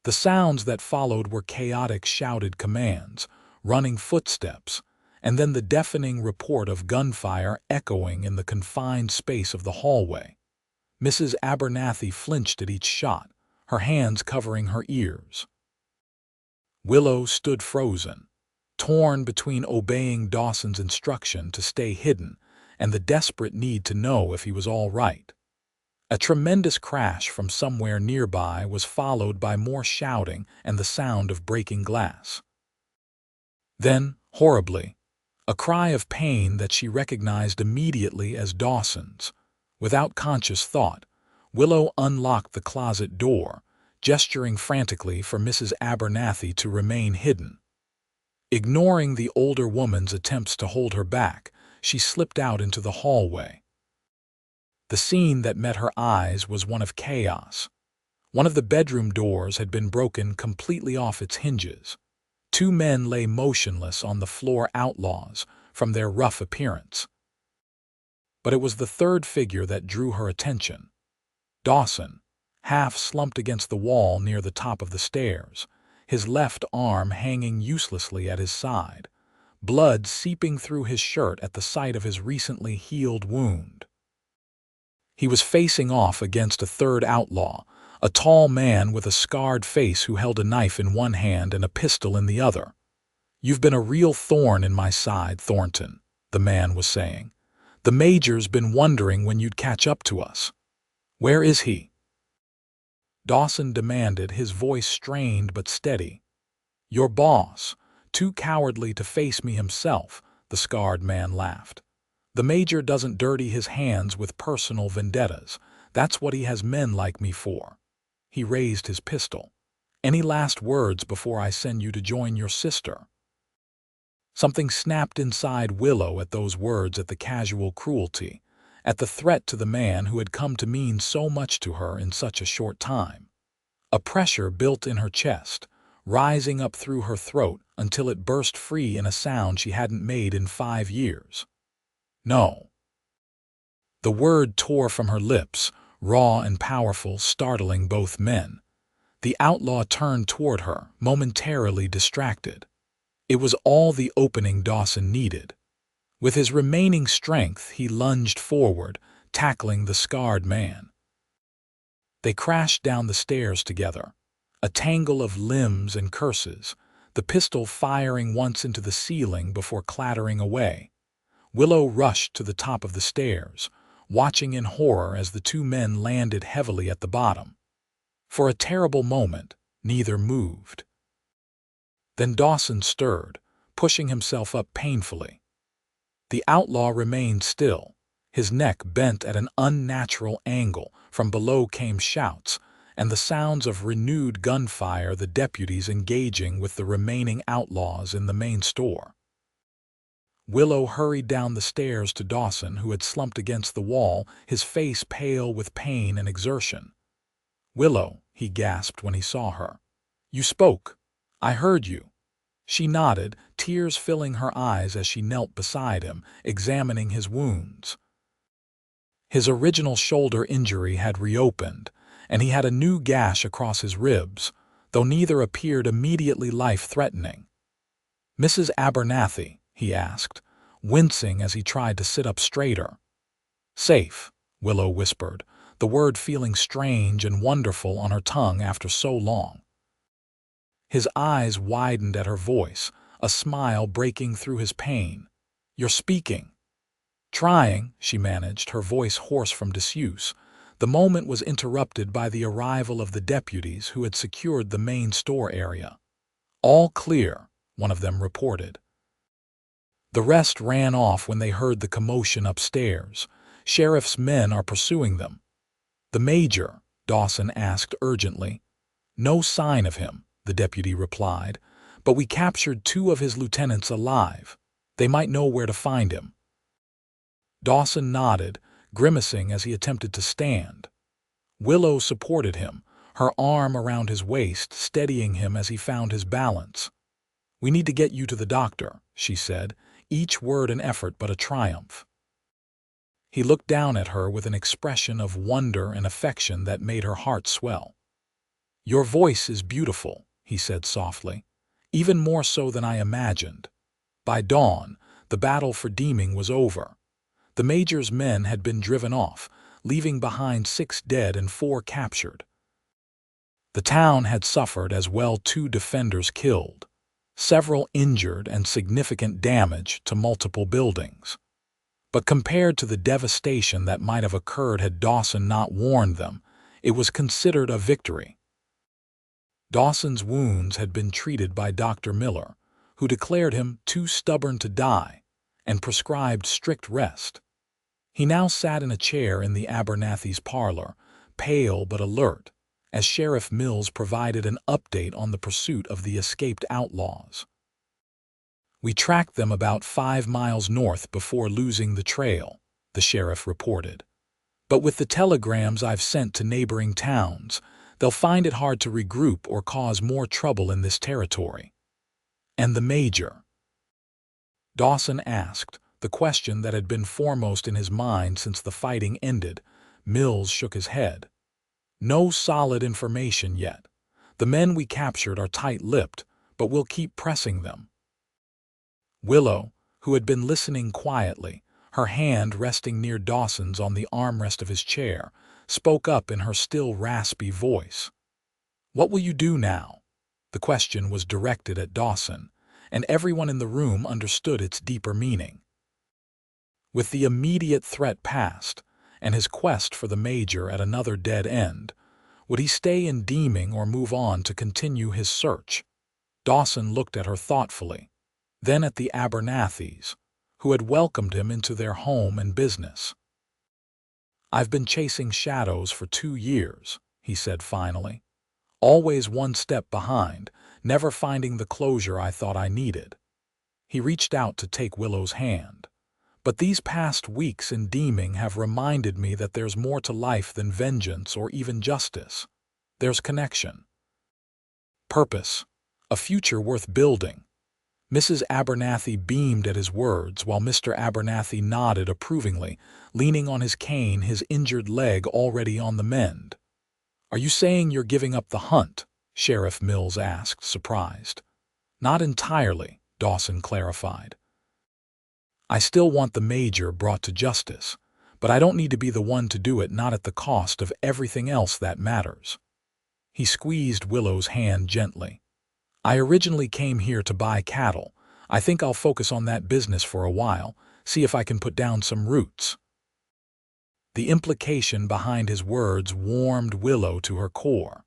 The sounds that followed were chaotic shouted commands, running footsteps, and then the deafening report of gunfire echoing in the confined space of the hallway. Mrs. Abernathy flinched at each shot, her hands covering her ears. Willow stood frozen, torn between obeying Dawson's instruction to stay hidden and the desperate need to know if he was all right. A tremendous crash from somewhere nearby was followed by more shouting and the sound of breaking glass. Then, horribly, a cry of pain that she recognized immediately as Dawson's. Without conscious thought, Willow unlocked the closet door, gesturing frantically for Mrs. Abernathy to remain hidden. Ignoring the older woman's attempts to hold her back, she slipped out into the hallway. The scene that met her eyes was one of chaos. One of the bedroom doors had been broken completely off its hinges. Two men lay motionless on the floor, outlaws from their rough appearance. But it was the third figure that drew her attention. Dawson, half slumped against the wall near the top of the stairs, his left arm hanging uselessly at his side, blood seeping through his shirt at the sight of his recently healed wound. He was facing off against a third outlaw, a tall man with a scarred face who held a knife in one hand and a pistol in the other. "You've been a real thorn in my side, Thornton," the man was saying. "The Major's been wondering when you'd catch up to us. Where is he?" Dawson demanded, his voice strained but steady. "Your boss, too cowardly to face me himself," the scarred man laughed. "The Major doesn't dirty his hands with personal vendettas. That's what he has men like me for." He raised his pistol. "Any last words before I send you to join your sister?" Something snapped inside Willow at those words, at the casual cruelty, at the threat to the man who had come to mean so much to her in such a short time. A pressure built in her chest, rising up through her throat until it burst free in a sound she hadn't made in 5 years. "No." The word tore from her lips, raw and powerful, startling both men. The outlaw turned toward her, momentarily distracted. It was all the opening Dawson needed. With his remaining strength, he lunged forward, tackling the scarred man. They crashed down the stairs together, a tangle of limbs and curses, the pistol firing once into the ceiling before clattering away. Willow rushed to the top of the stairs, watching in horror as the two men landed heavily at the bottom. For a terrible moment, neither moved. Then Dawson stirred, pushing himself up painfully. The outlaw remained still, his neck bent at an unnatural angle. From below came shouts and the sounds of renewed gunfire, the deputies engaging with the remaining outlaws in the main store. Willow hurried down the stairs to Dawson, who had slumped against the wall, his face pale with pain and exertion. "Willow," he gasped when he saw her. "You spoke. I heard you." She nodded, tears filling her eyes as she knelt beside him, examining his wounds. His original shoulder injury had reopened, and he had a new gash across his ribs, though neither appeared immediately life-threatening. "Mrs. Abernathy?" he asked, wincing as he tried to sit up straighter. "Safe," Willow whispered, the word feeling strange and wonderful on her tongue after so long. His eyes widened at her voice, a smile breaking through his pain. "You're speaking." "Trying," she managed, her voice hoarse from disuse. The moment was interrupted by the arrival of the deputies who had secured the main store area. "All clear," one of them reported. The rest ran off when they heard the commotion upstairs. "Sheriff's men are pursuing them." "The Major?" Dawson asked urgently. "No sign of him," the deputy replied, "but we captured 2 of his lieutenants alive. They might know where to find him." Dawson nodded, grimacing as he attempted to stand. Willow supported him, her arm around his waist, steadying him as he found his balance. "We need to get you to the doctor," she said, each word an effort but a triumph. He looked down at her with an expression of wonder and affection that made her heart swell. "Your voice is beautiful," he said softly, "even more so than I imagined." By dawn, the battle for Deming was over. The Major's men had been driven off, leaving behind 6 dead and 4 captured. The town had suffered as well, 2 defenders killed, several injured, and significant damage to multiple buildings. But compared to the devastation that might have occurred had Dawson not warned them, it was considered a victory. Dawson's wounds had been treated by Dr. Miller, who declared him too stubborn to die and prescribed strict rest. He now sat in a chair in the Abernathy's parlor, pale but alert, as Sheriff Mills provided an update on the pursuit of the escaped outlaws. "We tracked them about 5 miles north before losing the trail," the sheriff reported. "But with the telegrams I've sent to neighboring towns, they'll find it hard to regroup or cause more trouble in this territory." "And the Major?" Dawson asked, the question that had been foremost in his mind since the fighting ended. Mills shook his head. "No solid information yet. The men we captured are tight-lipped, but we'll keep pressing them." Willow, who had been listening quietly, her hand resting near Dawson's on the armrest of his chair, spoke up in her still raspy voice. "What will you do now?" The question was directed at Dawson, and everyone in the room understood its deeper meaning. With the immediate threat past, and his quest for the Major at another dead end, would he stay in Deming or move on to continue his search? Dawson looked at her thoughtfully, then at the Abernathys, who had welcomed him into their home and business. "I've been chasing shadows for 2 years," he said finally. "Always one step behind, never finding the closure I thought I needed." He reached out to take Willow's hand. "But these past weeks in Deming have reminded me that there's more to life than vengeance or even justice. There's connection, purpose, a future worth building." Mrs. Abernathy beamed at his words while Mr. Abernathy nodded approvingly, leaning on his cane, his injured leg already on the mend. "Are you saying you're giving up the hunt?" Sheriff Mills asked, surprised. "Not entirely," Dawson clarified. "I still want the Major brought to justice, but I don't need to be the one to do it, not at the cost of everything else that matters." He squeezed Willow's hand gently. "I originally came here to buy cattle. I think I'll focus on that business for a while, see if I can put down some roots." The implication behind his words warmed Willow to her core.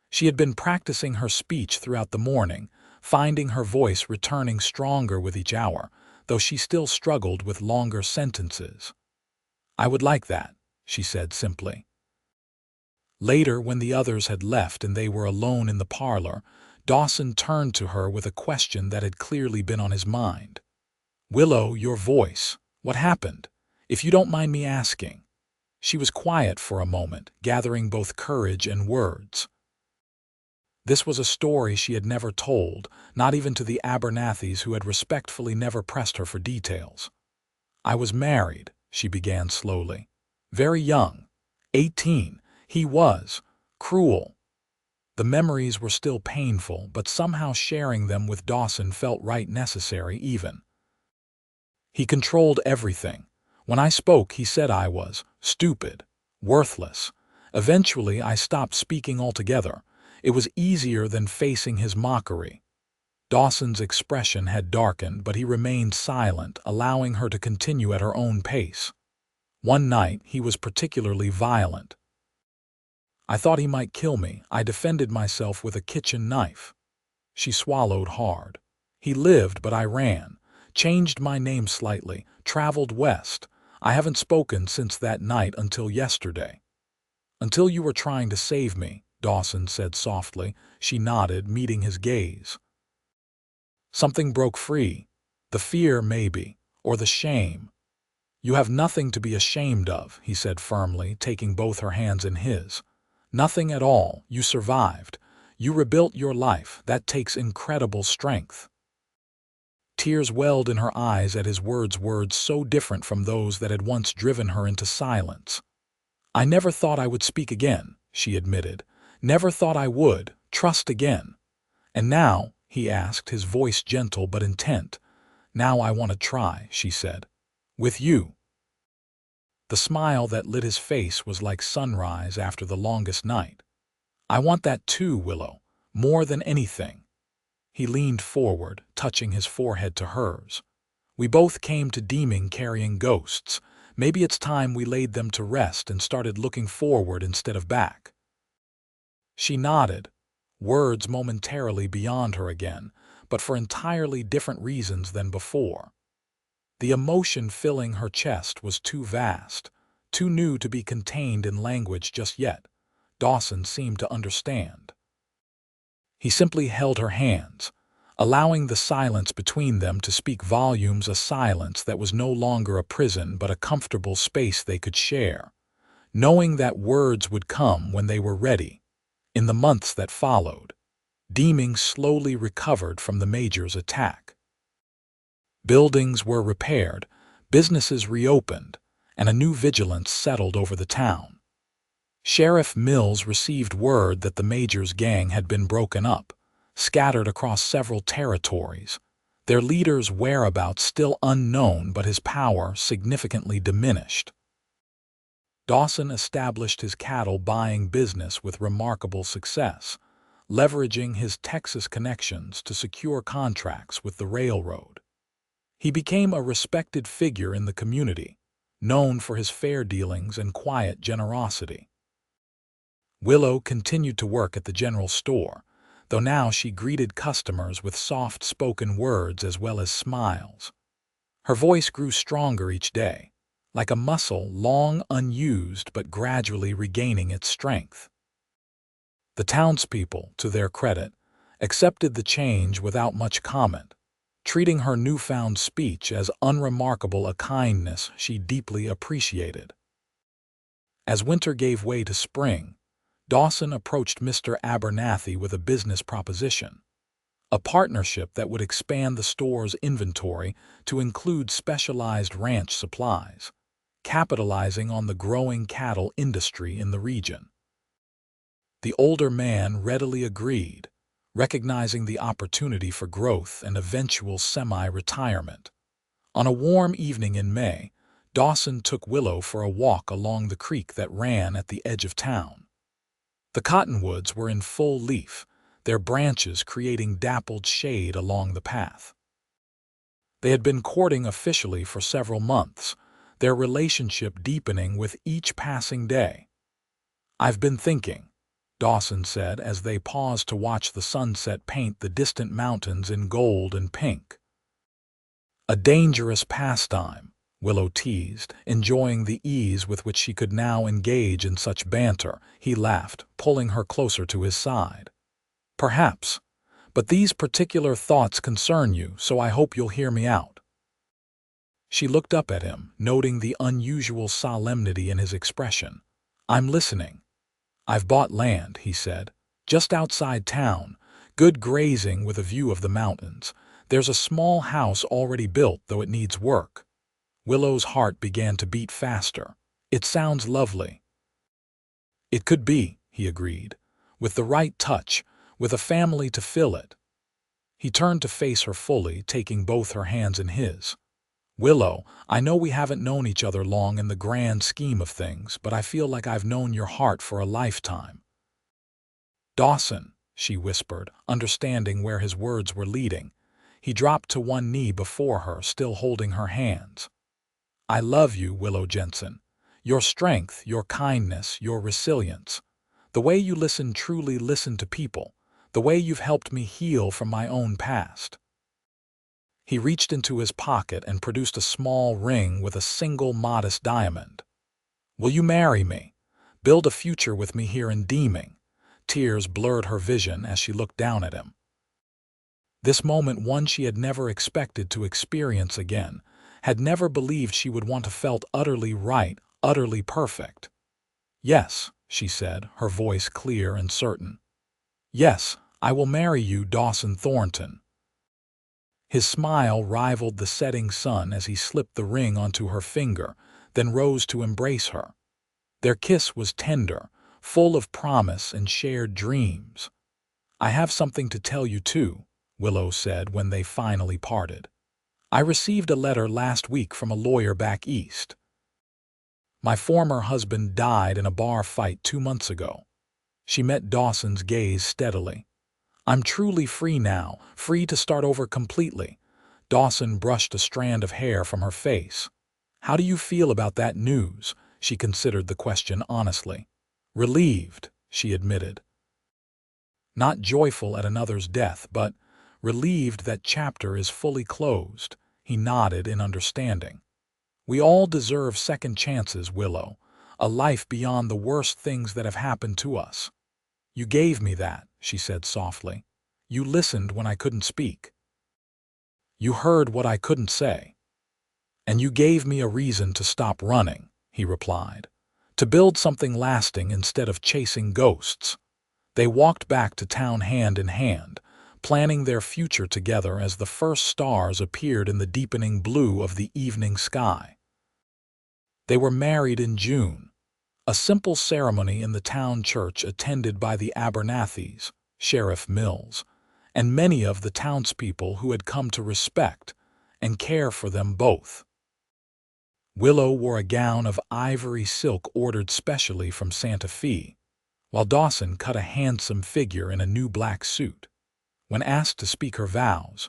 She had been practicing her speech throughout the morning, finding her voice returning stronger with each hour, though she still struggled with longer sentences. "I would like that," she said simply. Later, when the others had left and they were alone in the parlor, Dawson turned to her with a question that had clearly been on his mind. "Willow, your voice. What happened? If you don't mind me asking." She was quiet for a moment, gathering both courage and words. This was a story she had never told, not even to the Abernathys, who had respectfully never pressed her for details. "I was married," she began slowly. "Very young. 18. He was cruel." The memories were still painful, but somehow sharing them with Dawson felt right, necessary even. "He controlled everything. When I spoke, he said I was stupid, worthless. Eventually, I stopped speaking altogether. It was easier than facing his mockery." Dawson's expression had darkened, but he remained silent, allowing her to continue at her own pace. "One night, he was particularly violent. I thought he might kill me. I defended myself with a kitchen knife." She swallowed hard. "He lived, but I ran. Changed my name slightly. Traveled west. I haven't spoken since that night until yesterday." "Until you were trying to save me," Dawson said softly. She nodded, meeting his gaze. "Something broke free. The fear, maybe, or the shame." "You have nothing to be ashamed of," he said firmly, taking both her hands in his. "Nothing at all. You survived. You rebuilt your life. That takes incredible strength." Tears welled in her eyes at his words so different from those that had once driven her into silence. "I never thought I would speak again," she admitted. "Never thought I would trust again. And now," he asked, his voice gentle but intent, "now I want to try," she said. "With you." The smile that lit his face was like sunrise after the longest night. "I want that too, Willow, more than anything." He leaned forward, touching his forehead to hers. We both came to Deming carrying ghosts. Maybe it's time we laid them to rest and started looking forward instead of back." She nodded, words momentarily beyond her again, but for entirely different reasons than before. The emotion filling her chest was too vast, too new to be contained in language just yet. Dawson seemed to understand. He simply held her hands, allowing the silence between them to speak volumes, a silence that was no longer a prison but a comfortable space they could share, knowing that words would come when they were ready. In the months that followed, Deming slowly recovered from the Major's attack. Buildings were repaired, businesses reopened, and a new vigilance settled over the town. Sheriff Mills received word that the Major's gang had been broken up, scattered across several territories, their leader's whereabouts still unknown but his power significantly diminished. Dawson established his cattle buying business with remarkable success, leveraging his Texas connections to secure contracts with the railroad. He became a respected figure in the community, known for his fair dealings and quiet generosity. Willow continued to work at the general store, though now she greeted customers with soft-spoken words as well as smiles. Her voice grew stronger each day, like a muscle long unused but gradually regaining its strength. The townspeople, to their credit, accepted the change without much comment, treating her newfound speech as unremarkable a kindness she deeply appreciated. As winter gave way to spring, Dawson approached Mr. Abernathy with a business proposition, a partnership that would expand the store's inventory to include specialized ranch supplies, capitalizing on the growing cattle industry in the region. The older man readily agreed, recognizing the opportunity for growth and eventual semi-retirement. On a warm evening in May, Dawson took Willow for a walk along the creek that ran at the edge of town. The cottonwoods were in full leaf, their branches creating dappled shade along the path. They had been courting officially for several months, their relationship deepening with each passing day. "I've been thinking," Dawson said as they paused to watch the sunset paint the distant mountains in gold and pink. "A dangerous pastime," Willow teased, enjoying the ease with which she could now engage in such banter. He laughed, pulling her closer to his side. "Perhaps, but these particular thoughts concern you, so I hope you'll hear me out." She looked up at him, noting the unusual solemnity in his expression. "I'm listening." "I've bought land," he said, "just outside town, good grazing with a view of the mountains. There's a small house already built, though it needs work." Willow's heart began to beat faster. "It sounds lovely." "It could be," he agreed, "with the right touch, with a family to fill it." He turned to face her fully, taking both her hands in his. "Willow, I know we haven't known each other long in the grand scheme of things, but I feel like I've known your heart for a lifetime." "Dawson," she whispered, understanding where his words were leading. He dropped to one knee before her, still holding her hands. "I love you, Willow Jensen. Your strength, your kindness, your resilience. The way you truly listen to people. The way you've helped me heal from my own past." He reached into his pocket and produced a small ring with a single modest diamond. "Will you marry me? Build a future with me here in Deming?" Tears blurred her vision as she looked down at him. This moment, one she had never expected to experience again, had never believed she would want to felt utterly right, utterly perfect. "Yes," she said, her voice clear and certain. "Yes, I will marry you, Dawson Thornton." His smile rivaled the setting sun as he slipped the ring onto her finger, then rose to embrace her. Their kiss was tender, full of promise and shared dreams. "I have something to tell you too," Willow said when they finally parted. "I received a letter last week from a lawyer back east. My former husband died in a bar fight 2 months ago." She met Dawson's gaze steadily. "I'm truly free now, free to start over completely." Dawson brushed a strand of hair from her face. "How do you feel about that news?" She considered the question honestly. "Relieved," she admitted. "Not joyful at another's death, but relieved that chapter is fully closed." He nodded in understanding. "We all deserve second chances, Willow, a life beyond the worst things that have happened to us." "You gave me that," she said softly. "You listened when I couldn't speak. You heard what I couldn't say. And you gave me a reason to stop running," he replied. "To build something lasting instead of chasing ghosts." They walked back to town hand in hand, planning their future together as the first stars appeared in the deepening blue of the evening sky. They were married in June, a simple ceremony in the town church attended by the Abernathys, Sheriff Mills, and many of the townspeople who had come to respect and care for them both. Willow wore a gown of ivory silk ordered specially from Santa Fe, while Dawson cut a handsome figure in a new black suit. When asked to speak her vows,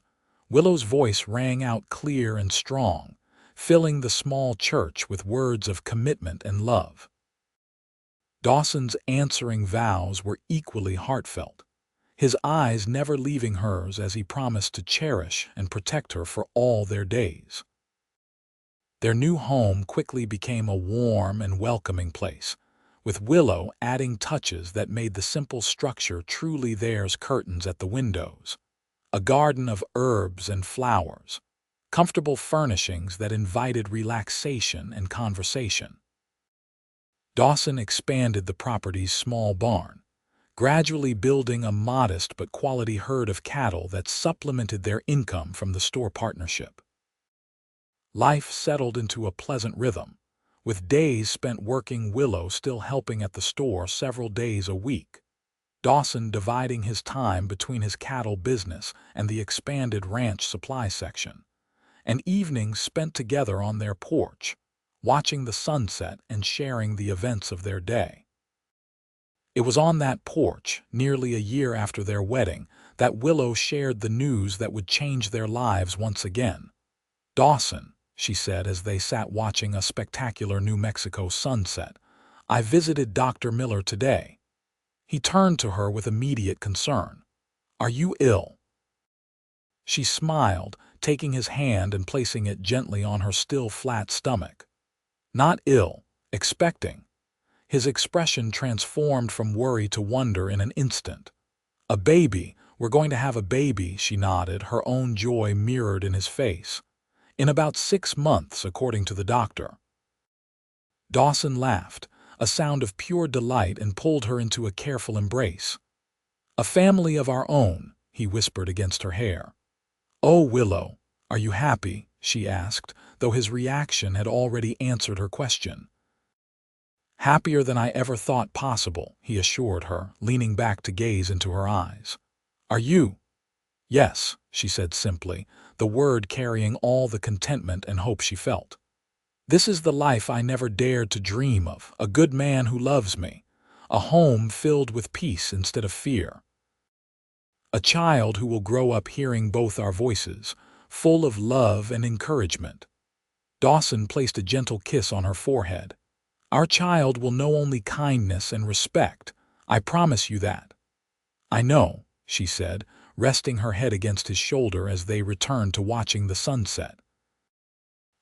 Willow's voice rang out clear and strong, filling the small church with words of commitment and love. Dawson's answering vows were equally heartfelt, his eyes never leaving hers as he promised to cherish and protect her for all their days. Their new home quickly became a warm and welcoming place, with Willow adding touches that made the simple structure truly theirs. Curtains at the windows, a garden of herbs and flowers, comfortable furnishings that invited relaxation and conversation. Dawson expanded the property's small barn, gradually building a modest but quality herd of cattle that supplemented their income from the store partnership. Life settled into a pleasant rhythm, with days spent working, Willow still helping at the store several days a week, Dawson dividing his time between his cattle business and the expanded ranch supply section, and evenings spent together on their porch, watching the sunset and sharing the events of their day. It was on that porch, nearly a year after their wedding, that Willow shared the news that would change their lives once again. "Dawson," she said as they sat watching a spectacular New Mexico sunset, "I visited Dr. Miller today." He turned to her with immediate concern. "Are you ill?" She smiled, taking his hand and placing it gently on her still flat stomach. "Not ill, expecting." His expression transformed from worry to wonder in an instant. "A baby, we're going to have a baby," she nodded, her own joy mirrored in his face. "In about 6 months, according to the doctor." Dawson laughed, a sound of pure delight, and pulled her into a careful embrace. "A family of our own," he whispered against her hair. "Oh, Willow, are you happy?" she asked, though his reaction had already answered her question. "Happier than I ever thought possible," he assured her, leaning back to gaze into her eyes. "Are you?" "Yes," she said simply, the word carrying all the contentment and hope she felt. "This is the life I never dared to dream of, a good man who loves me, a home filled with peace instead of fear. A child who will grow up hearing both our voices, full of love and encouragement." Dawson placed a gentle kiss on her forehead. "Our child will know only kindness and respect. I promise you that." "I know," she said, resting her head against his shoulder as they returned to watching the sunset.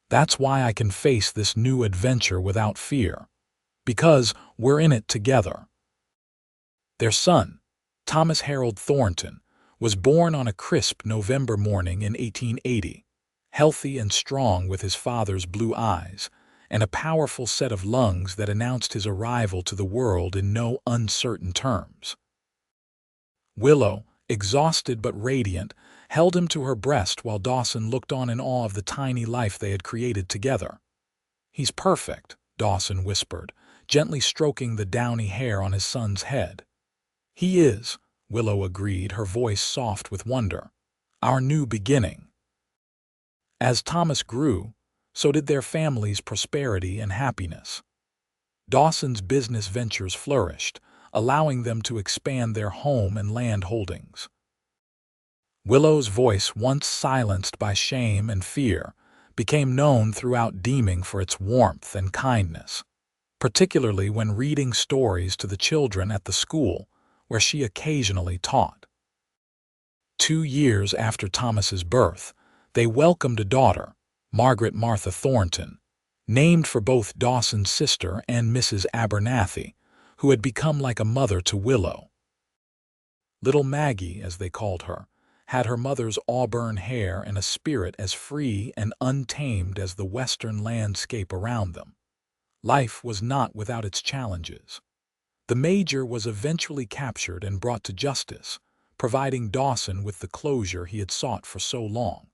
"That's why I can face this new adventure without fear. Because we're in it together." Their son, Thomas Harold Thornton, was born on a crisp November morning in 1880, healthy and strong with his father's blue eyes and a powerful set of lungs that announced his arrival to the world in no uncertain terms. Willow, exhausted but radiant, held him to her breast while Dawson looked on in awe of the tiny life they had created together. "He's perfect," Dawson whispered, gently stroking the downy hair on his son's head. "He is," Willow agreed, her voice soft with wonder. "Our new beginning." As Thomas grew, so did their family's prosperity and happiness. Dawson's business ventures flourished, allowing them to expand their home and land holdings. Willow's voice, once silenced by shame and fear, became known throughout Deming for its warmth and kindness, particularly when reading stories to the children at the school where she occasionally taught. 2 years after Thomas's birth, they welcomed a daughter, Margaret Martha Thornton, named for both Dawson's sister and Mrs. Abernathy, who had become like a mother to Willow. Little Maggie, as they called her, had her mother's auburn hair and a spirit as free and untamed as the western landscape around them. Life was not without its challenges. The Major was eventually captured and brought to justice, providing Dawson with the closure he had sought for so long.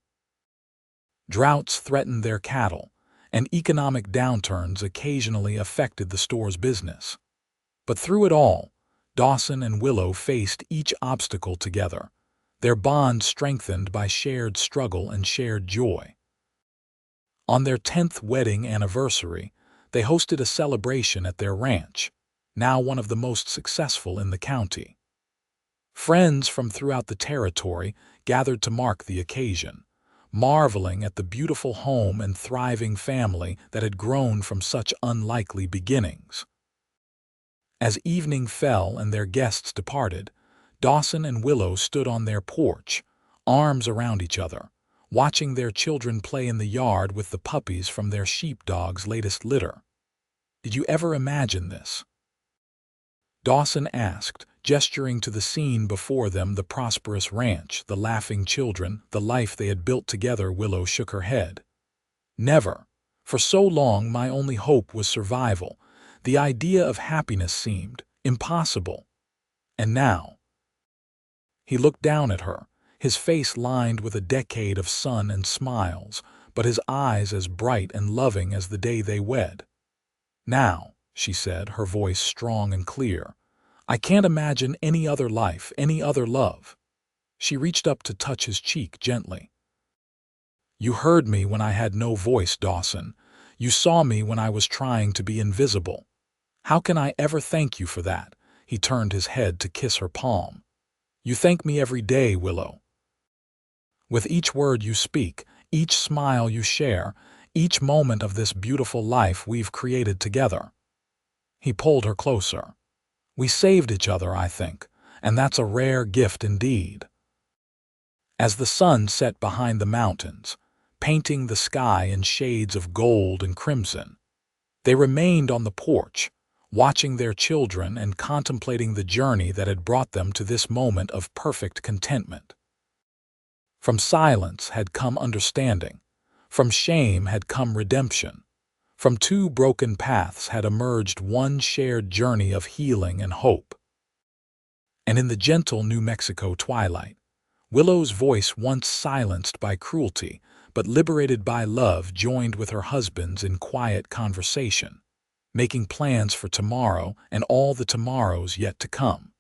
Droughts threatened their cattle, and economic downturns occasionally affected the store's business. But through it all, Dawson and Willow faced each obstacle together, their bond strengthened by shared struggle and shared joy. On their 10th wedding anniversary, they hosted a celebration at their ranch, now one of the most successful in the county. Friends from throughout the territory gathered to mark the occasion, marveling at the beautiful home and thriving family that had grown from such unlikely beginnings. As evening fell and their guests departed, Dawson and Willow stood on their porch, arms around each other, watching their children play in the yard with the puppies from their sheepdog's latest litter. "Did you ever imagine this?" Dawson asked, gesturing to the scene before them, the prosperous ranch, the laughing children, the life they had built together. Willow shook her head. "Never. For so long my only hope was survival. The idea of happiness seemed impossible. And now—" He looked down at her, his face lined with a decade of sun and smiles, but his eyes as bright and loving as the day they wed. "Now," she said, her voice strong and clear, "I can't imagine any other life, any other love." She reached up to touch his cheek gently. "You heard me when I had no voice, Dawson. You saw me when I was trying to be invisible. How can I ever thank you for that?" He turned his head to kiss her palm. "You thank me every day, Willow. With each word you speak, each smile you share, each moment of this beautiful life we've created together." He pulled her closer. "We saved each other, I think, and that's a rare gift indeed." As the sun set behind the mountains, painting the sky in shades of gold and crimson, they remained on the porch, watching their children and contemplating the journey that had brought them to this moment of perfect contentment. From silence had come understanding. From shame had come redemption. From two broken paths had emerged one shared journey of healing and hope. And in the gentle New Mexico twilight, Willow's voice, once silenced by cruelty but liberated by love, joined with her husband's in quiet conversation, making plans for tomorrow and all the tomorrows yet to come.